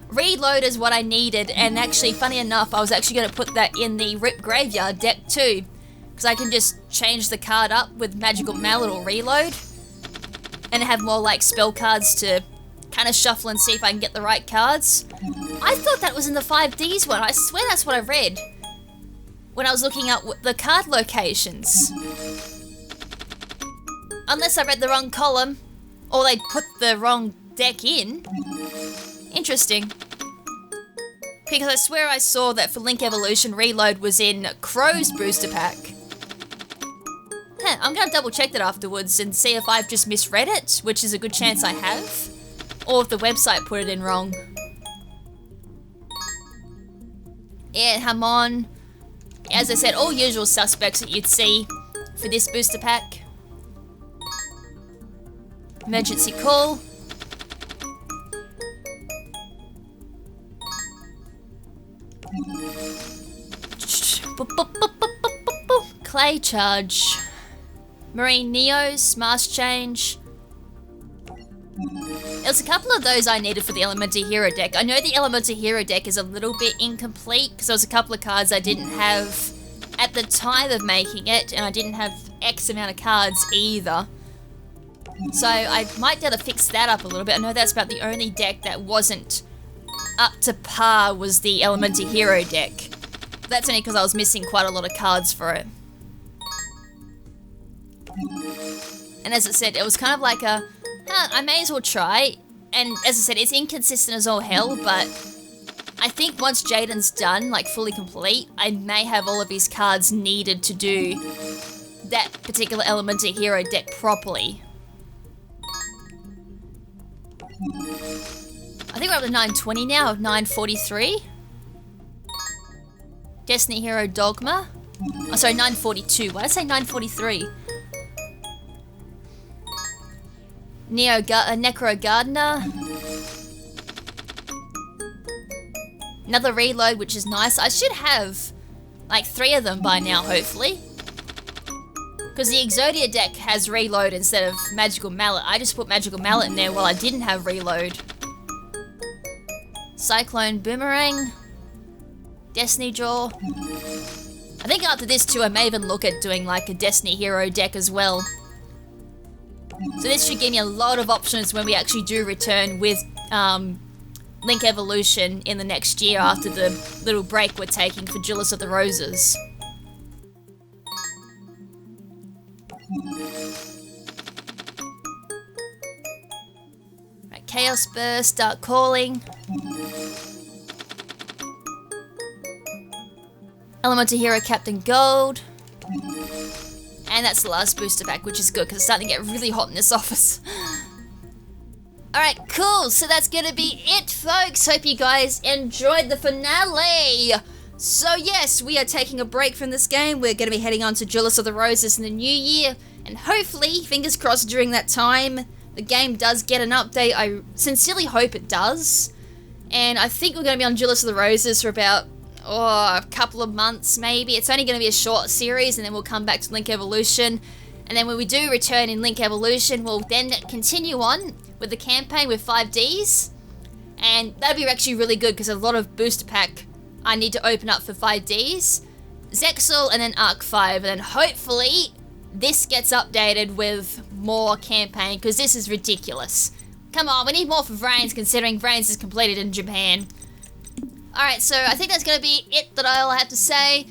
Reload is what I needed, and actually, funny enough, I was actually going to put that in the Rip Graveyard deck too, because I can just change the card up with Magical Mallet or Reload. and have more like spell cards to kind of shuffle and see if I can get the right cards. I thought that was in the 5Ds one. I swear that's what I read when I was looking up the card locations. Unless I read the wrong column, or they put the wrong deck in. Interesting. Because I swear I saw that for Link Evolution, Reload was in Crow's booster pack. I'm gonna double check that afterwards and see if I've just misread it, which is a good chance I have, or if the website put it in wrong. Yeah, Hamon. As I said, all usual suspects that you'd see for this booster pack. Emergency call. Clay charge. Marine Neos, mask change. There's a couple of those I needed for the Elemental Hero deck. I know the Elemental Hero deck is a little bit incomplete because there was a couple of cards I didn't have at the time of making it, and I didn't have X amount of cards either. So I might be able to fix that up a little bit. I know that's about the only deck that wasn't up to par was the Elemental Hero deck. That's only because I was missing quite a lot of cards for it. And as I said, it was kind of like a, I may as well try. And as I said, it's inconsistent as all hell, but I think once Jaden's done, like fully complete, I may have all of his cards needed to do that particular Elemental Hero deck properly. I think we're up to 920 now, of 943. Destiny Hero Dogma. Oh, sorry, 942. Why did I say 943? Necro Gardener. Another reload, which is nice. I should have like 3 of them by now, hopefully. Because the Exodia deck has reload instead of Magical Mallet. I just put Magical Mallet in there while I didn't have reload. Cyclone Boomerang. Destiny Draw. I think after this too, I may even look at doing like a Destiny Hero deck as well. So this should give me a lot of options when we actually do return with Link Evolution in the next year after the little break we're taking for Duelist of the Roses. Right, Chaos Burst, start calling. Elemental Hero Captain Gold. And that's the last booster pack, which is good because it's starting to get really hot in this office. Alright, cool. So that's going to be it, folks. Hope you guys enjoyed the finale. So yes, we are taking a break from this game. We're going to be heading on to Duelist of the Roses in the new year. And hopefully, fingers crossed during that time, the game does get an update. I sincerely hope it does. And I think we're going to be on Duelist of the Roses for about a couple of months maybe. It's only going to be a short series and then we'll come back to Link Evolution. And then when we do return in Link Evolution, we'll then continue on with the campaign with 5Ds. And that'll be actually really good because a lot of booster pack I need to open up for 5Ds. Zexal and then Arc 5. And then hopefully this gets updated with more campaign because this is ridiculous. Come on, we need more for Vrains considering Vrains is completed in Japan. Alright, so I think that's going to be it that I'll have to say.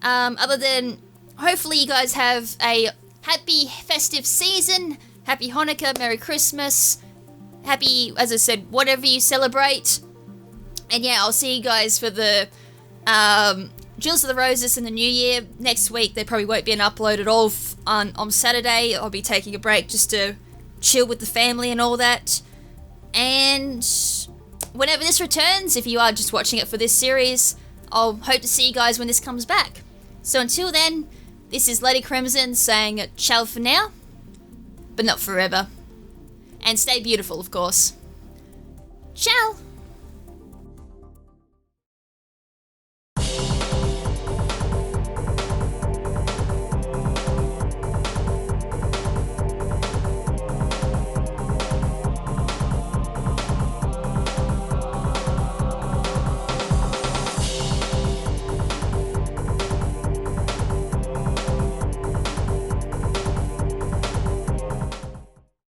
Other than, hopefully you guys have a happy festive season. Happy Hanukkah, Merry Christmas. Happy, as I said, whatever you celebrate. And yeah, I'll see you guys for the Duelist of the Roses in the new year. Next week, there probably won't be an upload at all on Saturday. I'll be taking a break just to chill with the family and all that. And whenever this returns, if you are just watching it for this series, I'll hope to see you guys when this comes back. So until then, this is Lady KrimZen saying ciao for now, but not forever. And stay beautiful, of course.